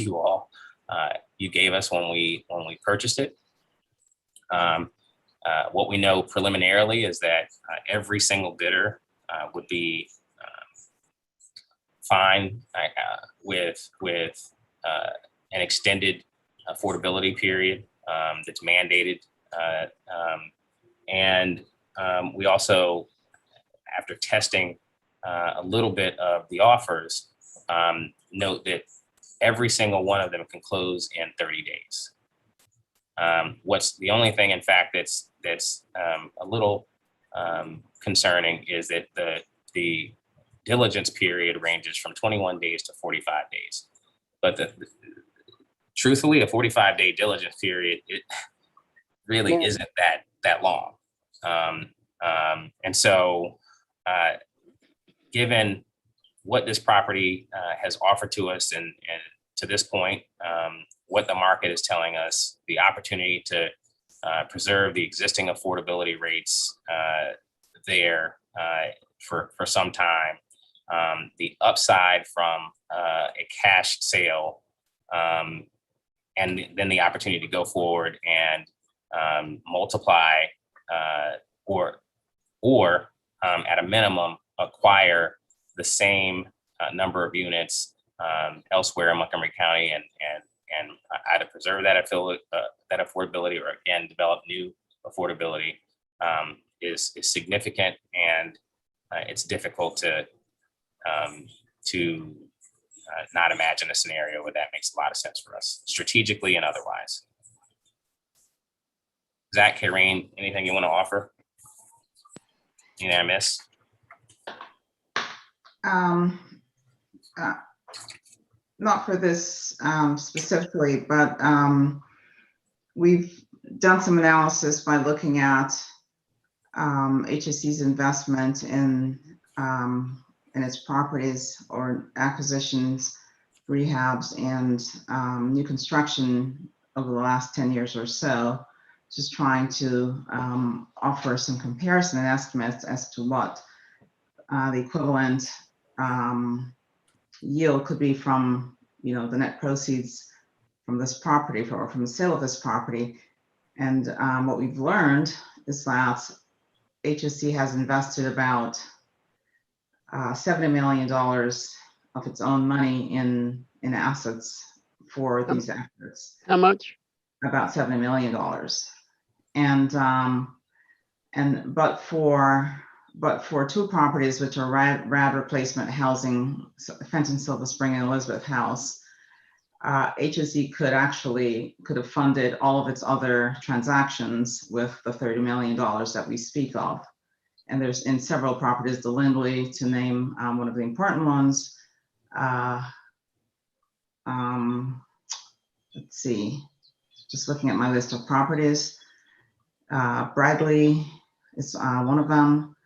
you gave us when we purchased it. What we know preliminarily is that every single bidder would be fine with an extended affordability period that's mandated. And we also, after testing a little bit of the offers, note that every single one of them can close in 30 days. What's the only thing, in fact, that's a little concerning is that the diligence period ranges from 21 days to 45 days. But truthfully, a 45-day diligence period, it really isn't that long. And so, given what this property has offered to us and to this point, what the market is telling us, the opportunity to preserve the existing affordability rates there for some time, the upside from a cash sale, and then the opportunity to go forward and multiply or at a minimum acquire the same number of units elsewhere in Montgomery County and either preserve that affordability or again develop new affordability is significant, and it's difficult to not imagine a scenario where that makes a lot of sense for us strategically and otherwise. Zach, Karine, anything you want to offer? Anything I missed? Not for this specifically, but we've done some analysis by looking at HSC's investment in its properties or acquisitions, rehabs, and new construction over the last 10 years or so, just trying to offer some comparison and estimates as to what the equivalent yield could be from, the net proceeds from this property or from the sale of this property. And what we've learned is that HSC has invested about $70 million of its own money in assets for these efforts. How much? About $70 million. But for two properties, which are RAD replacement housing, Fenton Silver Spring and Elizabeth House, HSE could have funded all of its other transactions with the $30 million that we speak of. And there's in several properties, the Lindley, to name one of the important ones. Let's see, just looking at my list of properties. Bradley is one of them.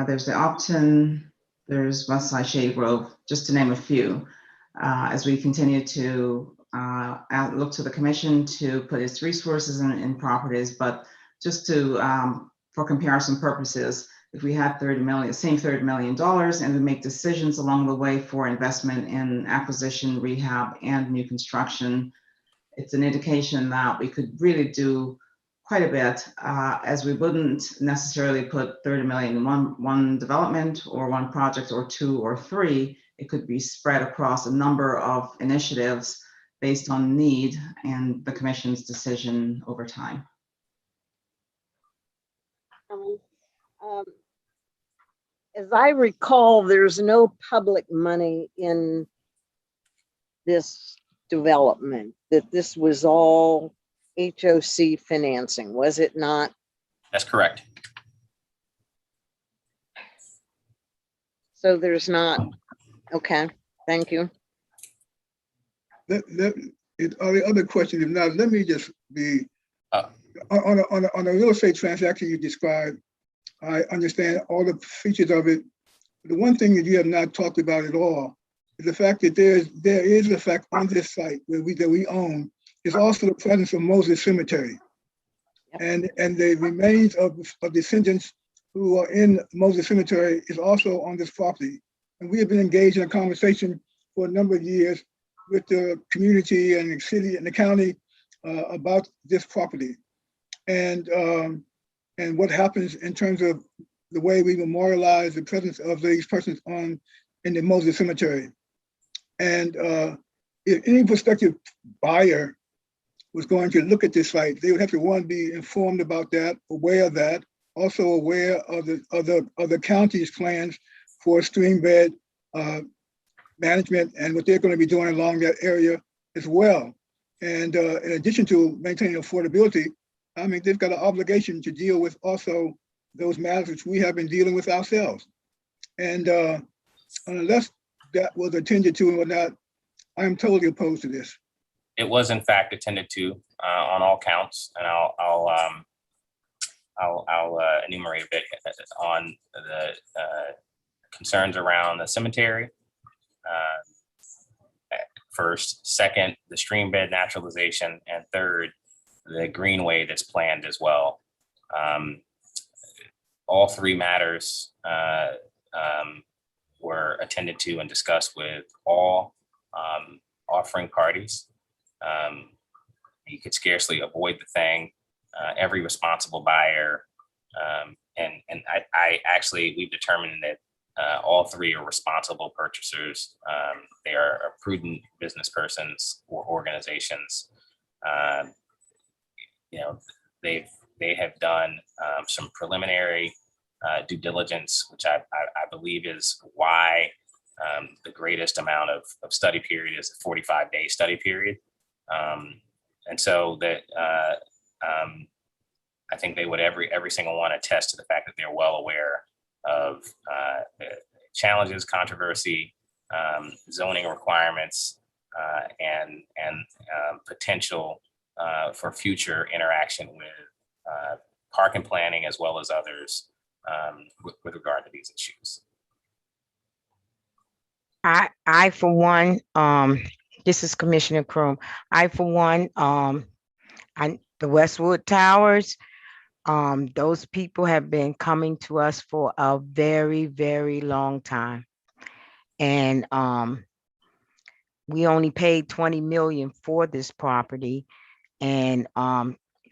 There's the Upton, there's Westside Shady Grove, just to name a few. As we continue to look to the commission to put its resources in properties, but just to, for comparison purposes, if we had $30 million, and we make decisions along the way for investment in acquisition, rehab, and new construction, it's an indication that we could really do quite a bit, as we wouldn't necessarily put 30 million in one development or one project or two or three. It could be spread across a number of initiatives based on need and the commission's decision over time. As I recall, there's no public money in this development, that this was all HOC financing, was it not? That's correct. So there's not, okay, thank you. Are the other questions? If not, let me just be, on a real estate transaction you described, I understand all the features of it. The one thing that you have not talked about at all is the fact that there is the fact on this site that we own is also the presence of Moses Cemetery. Yep. And the remains of descendants who are in Moses Cemetery is also on this property. And we have been engaged in a conversation for a number of years with the community and the city and the county about this property. And what happens in terms of the way we memorialize the presence of these persons in the Moses Cemetery. And if any prospective buyer was going to look at this site, they would have to, one, be informed about that, aware of that, also aware of the county's plans for stream bed management and what they're going to be doing along that area as well. And in addition to maintaining affordability, I mean, they've got an obligation to deal with also those matters which we have been dealing with ourselves. And unless that was attended to and whatnot, I'm totally opposed to this. It was in fact attended to on all counts, and I'll enumerate a bit on the concerns around the cemetery. First, second, the stream bed naturalization, and third, the greenway that's planned as well. All three matters were attended to and discussed with all offering parties. You could scarcely avoid the thing. Every responsible buyer, and I actually, we've determined that all three are responsible purchasers. They are prudent business persons or organizations. You know, they have done some preliminary due diligence, which I believe is why the greatest amount of study period is a 45-day study period. And so that I think they would every single one attest to the fact that they're well aware of the challenges, controversy, zoning requirements, and potential for future interaction with park and planning as well as others with regard to these issues. I for one, this is Commissioner Kroom. I for one, the Westwood Towers, those people have been coming to us for a very, very long time. And we only paid 20 million for this property. And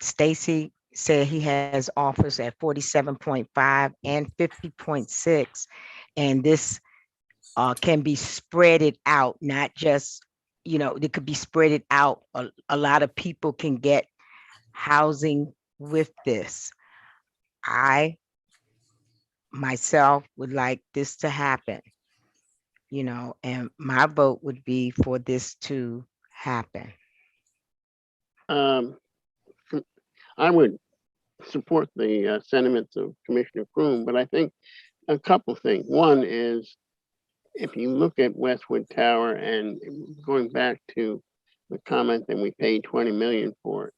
Stacy said he has offers at 47.5 and 50.6. And this can be spreaded out, not just, you know, it could be spreaded out. A lot of people can get housing with this. I myself would like this to happen, you know, and my vote would be for this to happen. I would support the sentiments of Commissioner Kroom, but I think a couple things. One is if you look at Westwood Tower and going back to the comment that we paid 20 million for it,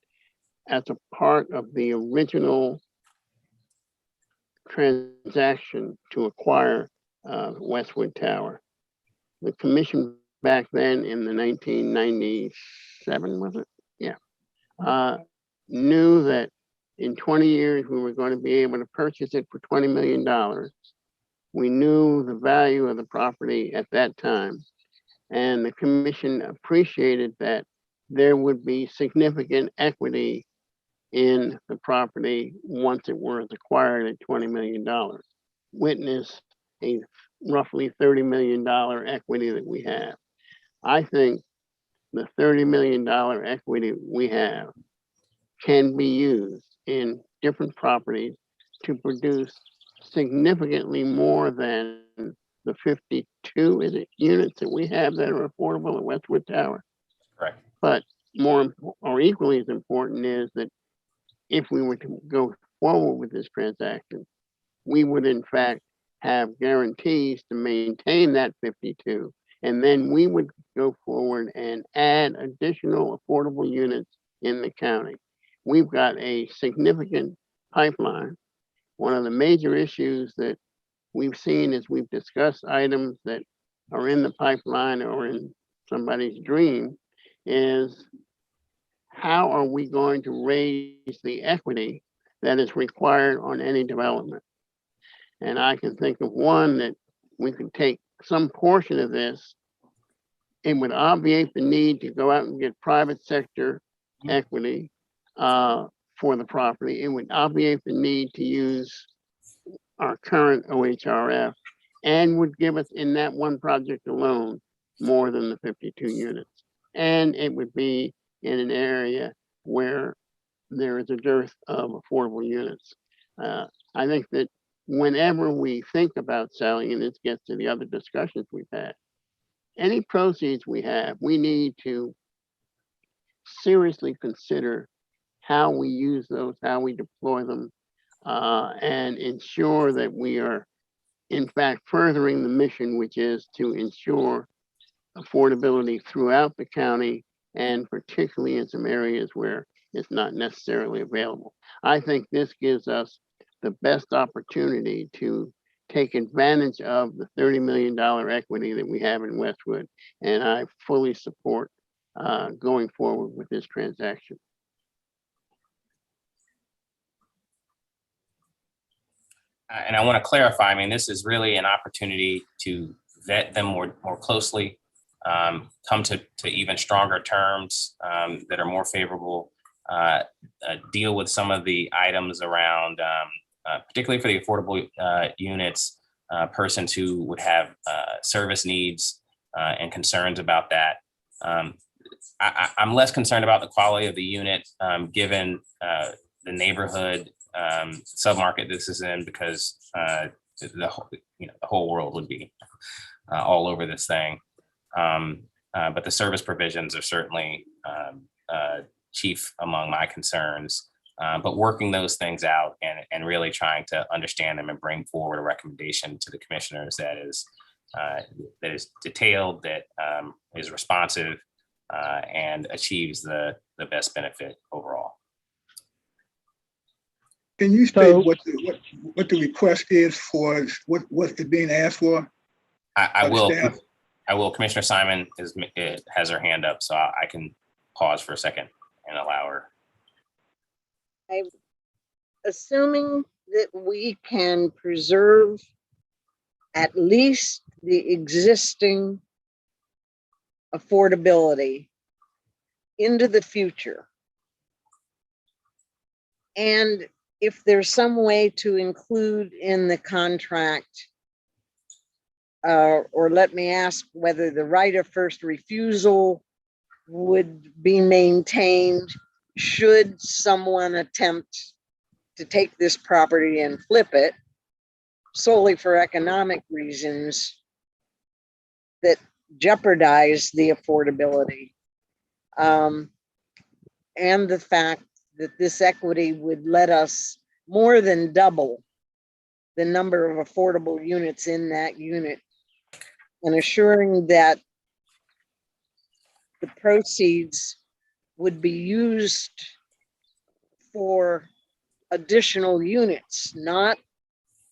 as a part of the original transaction to acquire Westwood Tower, the commission back then in the 1997, was it? Yeah. Knew that in 20 years we were going to be able to purchase it for $20 million. We knew the value of the property at that time, and the commission appreciated that there would be significant equity in the property once it was acquired at $20 million. Witness a roughly $30 million equity that we have. I think the $30 million equity we have can be used in different properties to produce significantly more than the 52 units that we have that are affordable at Westwood Tower. Correct. But more or equally as important is that if we were to go forward with this transaction, we would in fact have guarantees to maintain that 52, and then we would go forward and add additional affordable units in the county. We've got a significant pipeline. One of the major issues that we've seen as we've discussed items that are in the pipeline or in somebody's dream is how are we going to raise the equity that is required on any development? And I can think of one that we could take some portion of this. It would obviate the need to go out and get private sector equity for the property. It would obviate the need to use our current OHRF and would give us in that one project alone more than the 52 units. And it would be in an area where there is a dearth of affordable units. I think that whenever we think about selling, and this gets to the other discussions we've had, any proceeds we have, we need to seriously consider how we use those, how we deploy them, and ensure that we are in fact furthering the mission, which is to ensure affordability throughout the county, and particularly in some areas where it's not necessarily available. I think this gives us the best opportunity to take advantage of the $30 million equity that we have in Westwood, and I fully support going forward with this transaction. And I want to clarify, I mean, this is really an opportunity to vet them more closely, come to even stronger terms that are more favorable, deal with some of the items around, particularly for the affordable units, persons who would have service needs and concerns about that. I'm less concerned about the quality of the unit given the neighborhood submarket this is in, because the whole world would be all over this thing. But the service provisions are certainly chief among my concerns. But working those things out and really trying to understand them and bring forward a recommendation to the commissioners that is detailed, that is responsive, and achieves the best benefit overall. Can you state what the request is for what's being asked for? I will. Commissioner Simon has her hand up, so I can pause for a second and allow her. I'm assuming that we can preserve at least the existing affordability into the future. And if there's some way to include in the contract, or let me ask whether the right of first refusal would be maintained should someone attempt to take this property and flip it solely for economic reasons that jeopardize the affordability, and the fact that this equity would let us more than double the number of affordable units in that unit and assuring that the proceeds would be used for additional units, not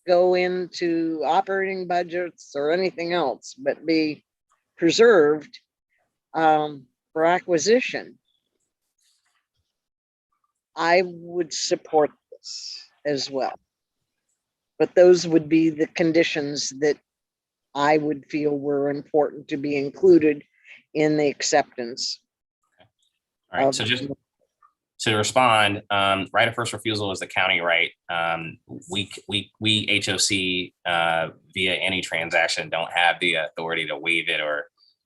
go into operating budgets or anything else, but be preserved for acquisition, I would support this as well. But those would be the conditions that I would feel were important to be included in the acceptance. All right, so just to respond, right of first refusal is the county right. We HOC via any transaction don't have the authority to waive it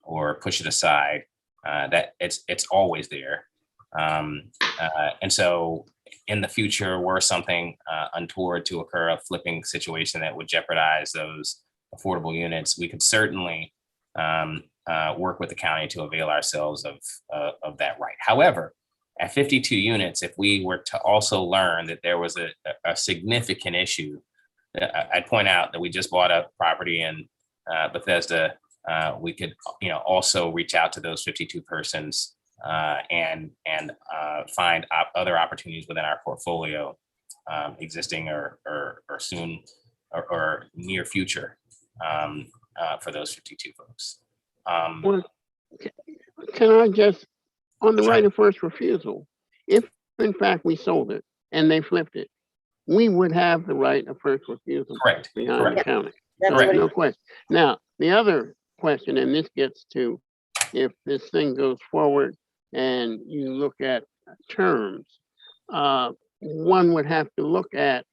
or push it aside. That it's always there. And so in the future, were something untoward to occur, a flipping situation that would jeopardize those affordable units, we could certainly work with the county to avail ourselves of that right. However, at 52 units, if we were to also learn that there was a significant issue, I'd point out that we just bought a property in Bethesda. We could, also reach out to those 52 persons and find other opportunities within our portfolio, existing or soon or near future, for those 52 folks. Well, can I just, on the right of first refusal, if in fact we sold it and they flipped it, we would have the right of first refusal. Correct. Behind the county. Correct. No question. Now, the other question, and this gets to if this thing goes forward and you look at terms, one would have to look at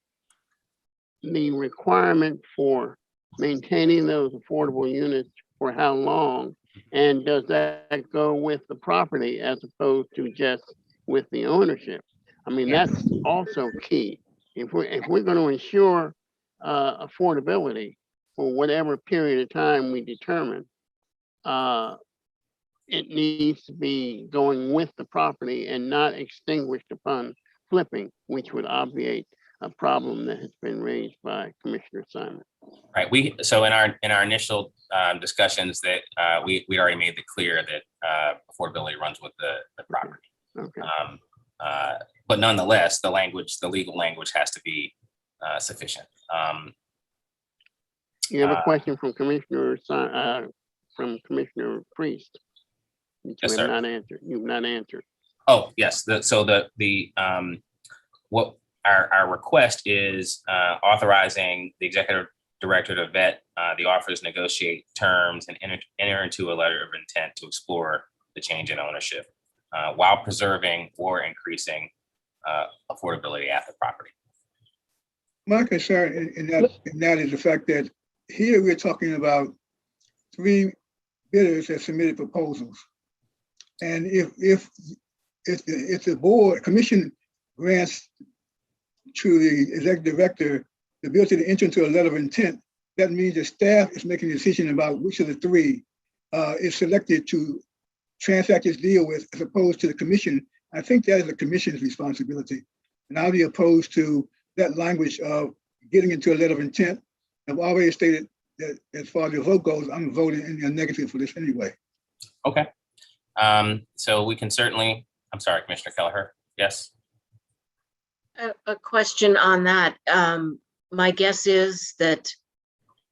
the requirement for maintaining those affordable units for how long, and does that go with the property as opposed to just with the ownership? I mean, that's also key. If we're going to ensure affordability for whatever period of time we determine, it needs to be going with the property and not extinguished upon flipping, which would obviate a problem that has been raised by Commissioner Simon. Right. So in our initial discussions that we already made it clear that affordability runs with the property. Okay. But nonetheless, the legal language has to be sufficient. You have a question from Commissioner Priest. That Yes, you sir. have not answered. You've not answered. Oh, yes. What our request is authorizing the executive director to vet the offers, negotiate terms, and enter into a letter of intent to explore the change in ownership while preserving or increasing affordability at the property. My concern in that is the fact that here we're talking about 3 bidders that submitted proposals. And if the board commission grants to the executive director the ability to enter into a letter of intent, that means the staff is making a decision about which of the 3 is selected to transact this deal with, as opposed to the commission. I think that is the commission's responsibility. And I'll be opposed to that language of getting into a letter of intent. I've already stated that as far as the vote goes, I'm voting in the negative for this anyway. Okay. So we can certainly, I'm sorry, Commissioner Kelleher. Yes. A question on that. My guess is that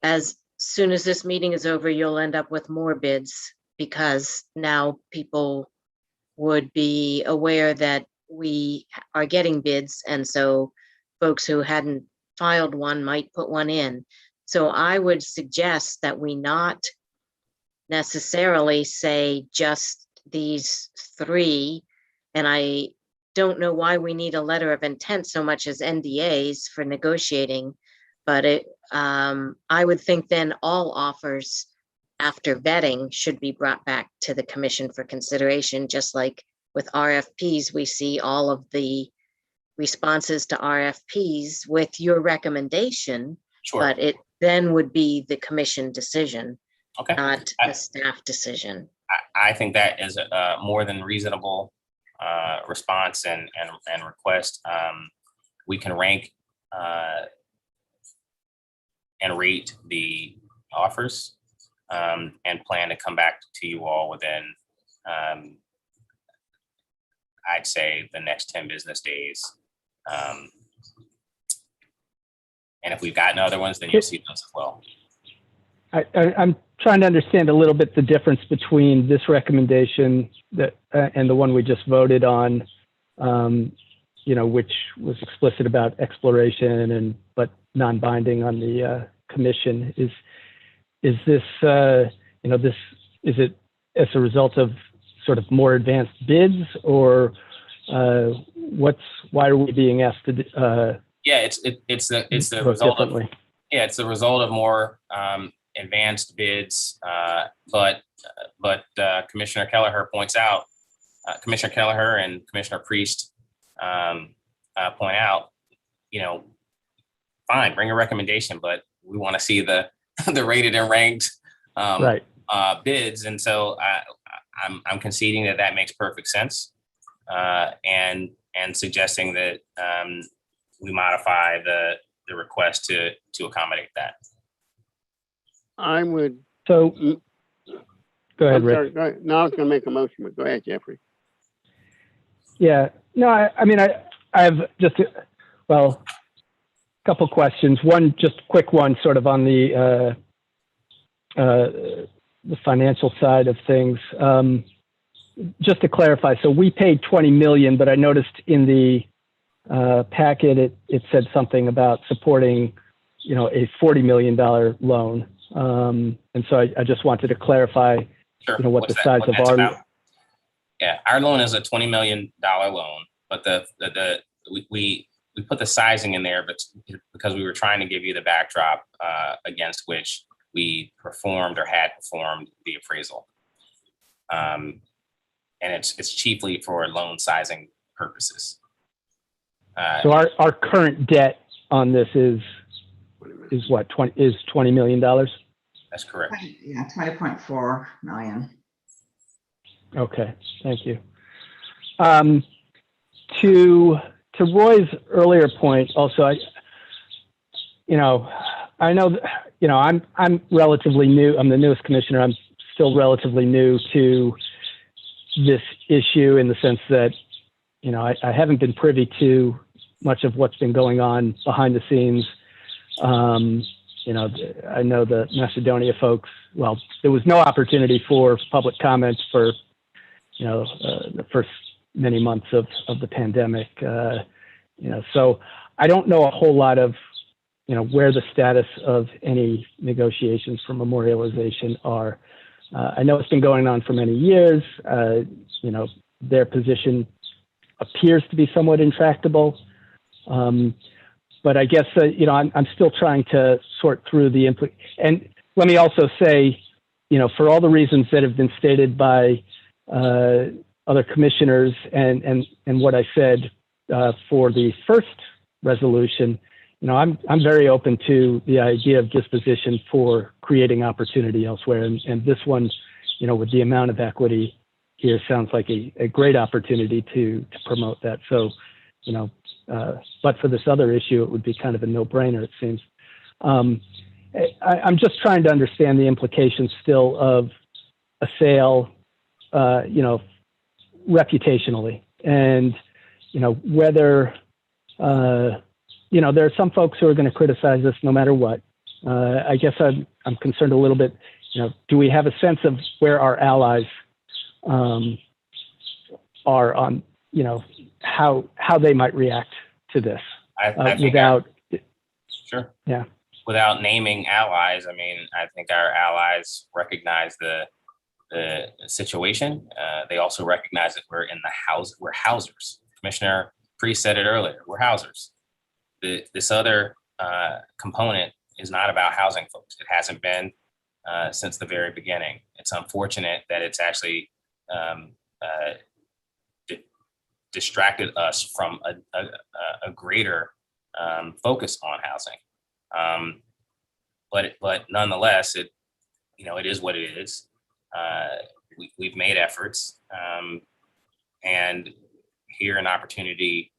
as soon as this meeting is over, you'll end up with more bids, because now people would be aware that we are getting bids. And so folks who hadn't filed one might put one in. So I would suggest that we not necessarily say just these 3. And I don't know why we need a letter of intent so much as NDAs for negotiating, but I would think then all offers after vetting should be brought back to the commission for consideration, just like with RFPs, we see all of the responses to RFPs with your recommendation, Sure. but it then would be the commission decision, Okay. not a staff decision. I think that is a more than reasonable response and request. We can rank and rate the offers and plan to come back to you all within, I'd say, the next 10 business days. And if we've gotten other ones, then you'll see those as well. I'm trying to understand a little bit the difference between this recommendation that and the one we just voted on, which was explicit about exploration but non-binding on the commission. Is this is it as a result of sort of more advanced bids, or why are we being asked to? Yeah, it's the result of it's the result of more advanced bids, but Commissioner Kelleher points out, Commissioner Kelleher and Commissioner Priest point out, fine, bring a recommendation, but we want to see the rated and ranked bids, and so I'm conceding that makes perfect sense, and suggesting that we modify the request to accommodate that. I would. So, go ahead, I'm sorry, Rick. go ahead. No, I was going to make a motion, but go ahead, Jeffrey. Yeah, no, I mean, I have just, a couple questions. One, just a quick one, sort of on the financial side of things. Just to clarify, so we paid 20 million, but I noticed in the packet it said something about supporting, a $40 million loan. And so I just wanted to clarify, what the size of our about? Yeah, our loan is a $20 million loan, but we put the sizing in there, but because we were trying to give you the backdrop against which we performed or had performed the appraisal. And it's chiefly for loan sizing purposes. So our current debt on this is what, $20 million? That's correct. Yeah, 20.4 million. Okay, thank you. To Roy's earlier point, also, I know that, I'm relatively new. I'm the newest commissioner. I'm still relatively new to this issue in the sense that, I haven't been privy to much of what's been going on behind the scenes. I know the Macedonia folks, well, there was no opportunity for public comments for, the first many months of the pandemic. So I don't know a whole lot of, where the status of any negotiations for memorialization are. I know it's been going on for many years. Their position appears to be somewhat intractable. But I guess, I'm still trying to sort through the input. And let me also say, for all the reasons that have been stated by other commissioners and what I said for the first resolution, I'm very open to the idea of disposition for creating opportunity elsewhere. And this one, with the amount of equity here, sounds like a great opportunity to promote that. So, but for this other issue, it would be kind of a no-brainer, it seems. I'm just trying to understand the implications still of a sale, reputationally, and whether there are some folks who are going to criticize this no matter what. I guess I'm concerned a little bit. Do we have a sense of where our allies are on, how they might react to this? I think sure. Yeah. Without naming allies, I mean, I think our allies recognize the situation. They also recognize that we're housers. Commissioner Priest said it earlier. We're housers. This other component is not about housing folks. It hasn't been since the very beginning. It's unfortunate that it's actually distracted us from a greater focus on housing. But nonetheless, it is what it is. We've made efforts, and here an opportunity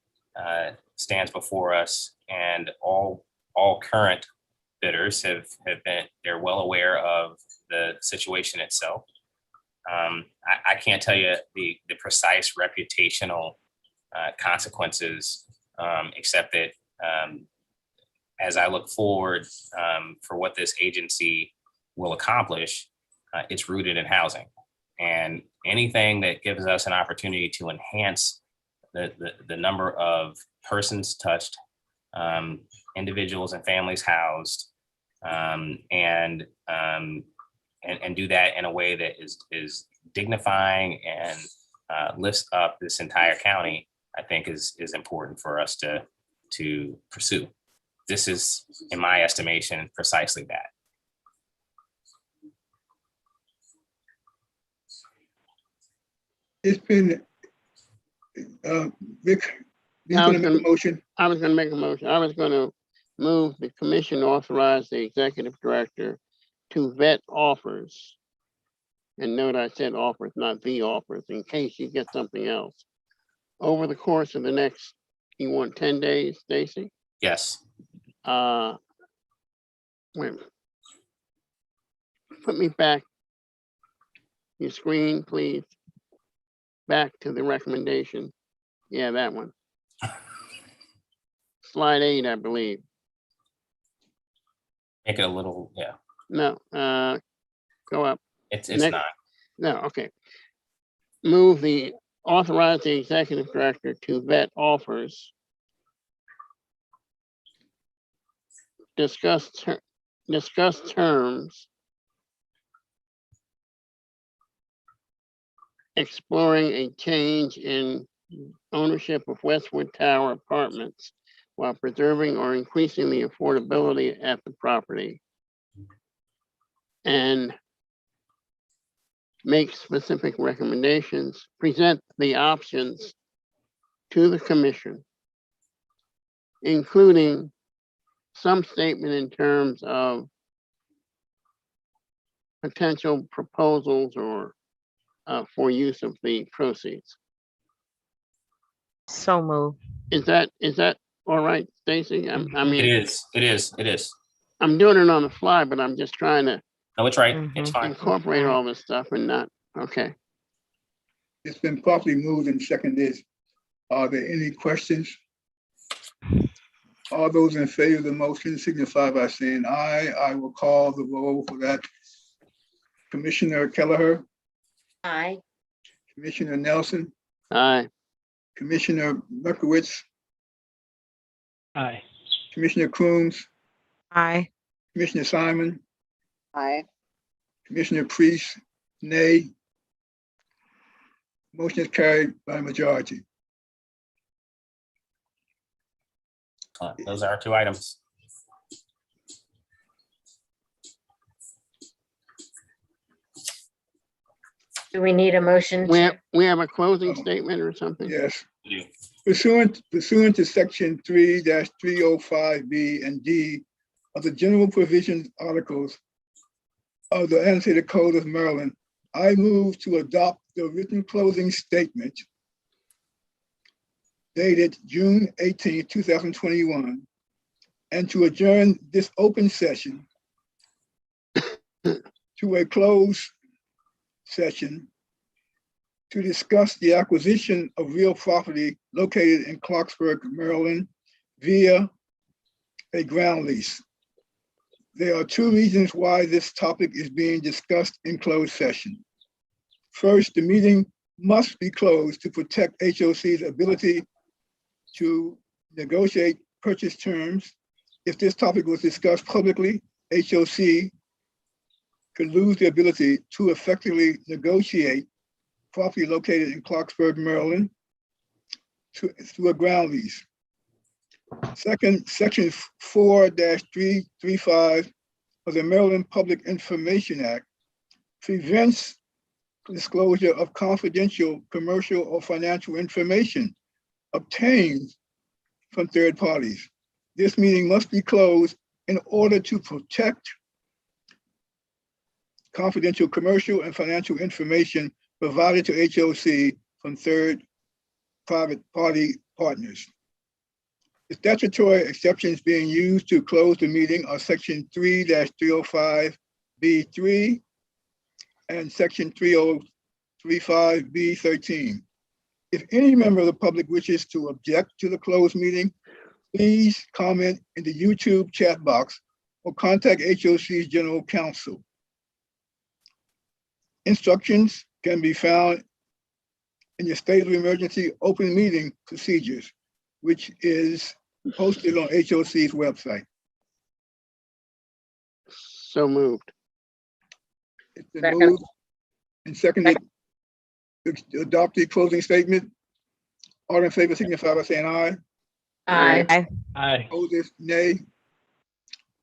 stands before us, and all current bidders they're well aware of the situation itself. I can't tell you the precise reputational consequences, except that as I look forward for what this agency will accomplish, it's rooted in housing. And anything that gives us an opportunity to enhance the number of persons touched, individuals and families housed, and do that in a way that is dignifying and lifts up this entire county, I think is important for us to pursue. This is, in my estimation, precisely that. It's been, Vic, he's gonna make a motion. I was gonna make a motion. I was gonna move the commission authorize the executive director to vet offers. And note I said offers, not the offers, in case you get something else. Over the course of the next, you want 10 days, Stacy? Yes. Wait a minute. Put me back. Your screen, please. Back to the recommendation. Yeah, that one. Slide 8, I believe. Make it a little, yeah. No, go up. It's Next. not. No, okay. Authorize the executive director to vet offers. Discuss terms. Exploring a change in ownership of Westwood Tower apartments while preserving or increasing the affordability at the property. And make specific recommendations, present the options to the commission, including some statement in terms of potential proposals or for use of the proceeds. So moved. Is that all right, Stacy? I mean, It is. I'm doing it on the fly, but I'm just trying to No, it's right. It's fine. incorporate all this stuff and not, okay. It's been properly moved and seconded. Are there any questions? All those in favor of the motion signify by saying aye. I will call the roll for that. Commissioner Kelleher, Aye. Commissioner Nelson, Aye. Commissioner Berkowitz, Aye. Commissioner Crooms, Aye. Commissioner Simon, Aye. Commissioner Priest, nay. Motion is carried by majority. Those are our two items. Do we need a motion? We have a closing statement or something? Yes. Yeah. Pursuant to section 3-305B and D of the general provisions articles of the annotated code of Maryland, I move to adopt the written closing statement dated June 18, 2021, and to adjourn this open session to a closed session to discuss the acquisition of real property located in Clarksburg, Maryland, via a ground lease. There are two reasons why this topic is being discussed in closed session. First, the meeting must be closed to protect HOC's ability to negotiate purchase terms. If this topic was discussed publicly, HOC could lose the ability to effectively negotiate property located in Clarksburg, Maryland, through a ground lease. Second, section 4-335 of the Maryland Public Information Act prevents disclosure of confidential commercial or financial information obtained from third parties. This meeting must be closed in order to protect confidential commercial and financial information provided to HOC from third private party partners. The statutory exceptions being used to close the meeting are section 3-305B3 and section 3035B13. If any member of the public wishes to object to the closed meeting, please comment in the YouTube chat box or contact HOC's general counsel. Instructions can be found in your state of emergency open meeting procedures, which is posted on HOC's website. So moved. It's been Second. moved and seconded to adopt the closing statement. All in favor signify by saying aye. Aye. Aye. Opposed, nay.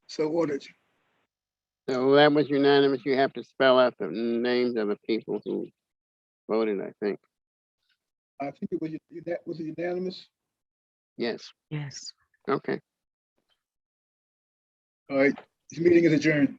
So ordered. So that was unanimous. You have to spell out the names of the people who voted, I think. I think it was, was it unanimous? Yes, Yes. okay. All right, this meeting is adjourned.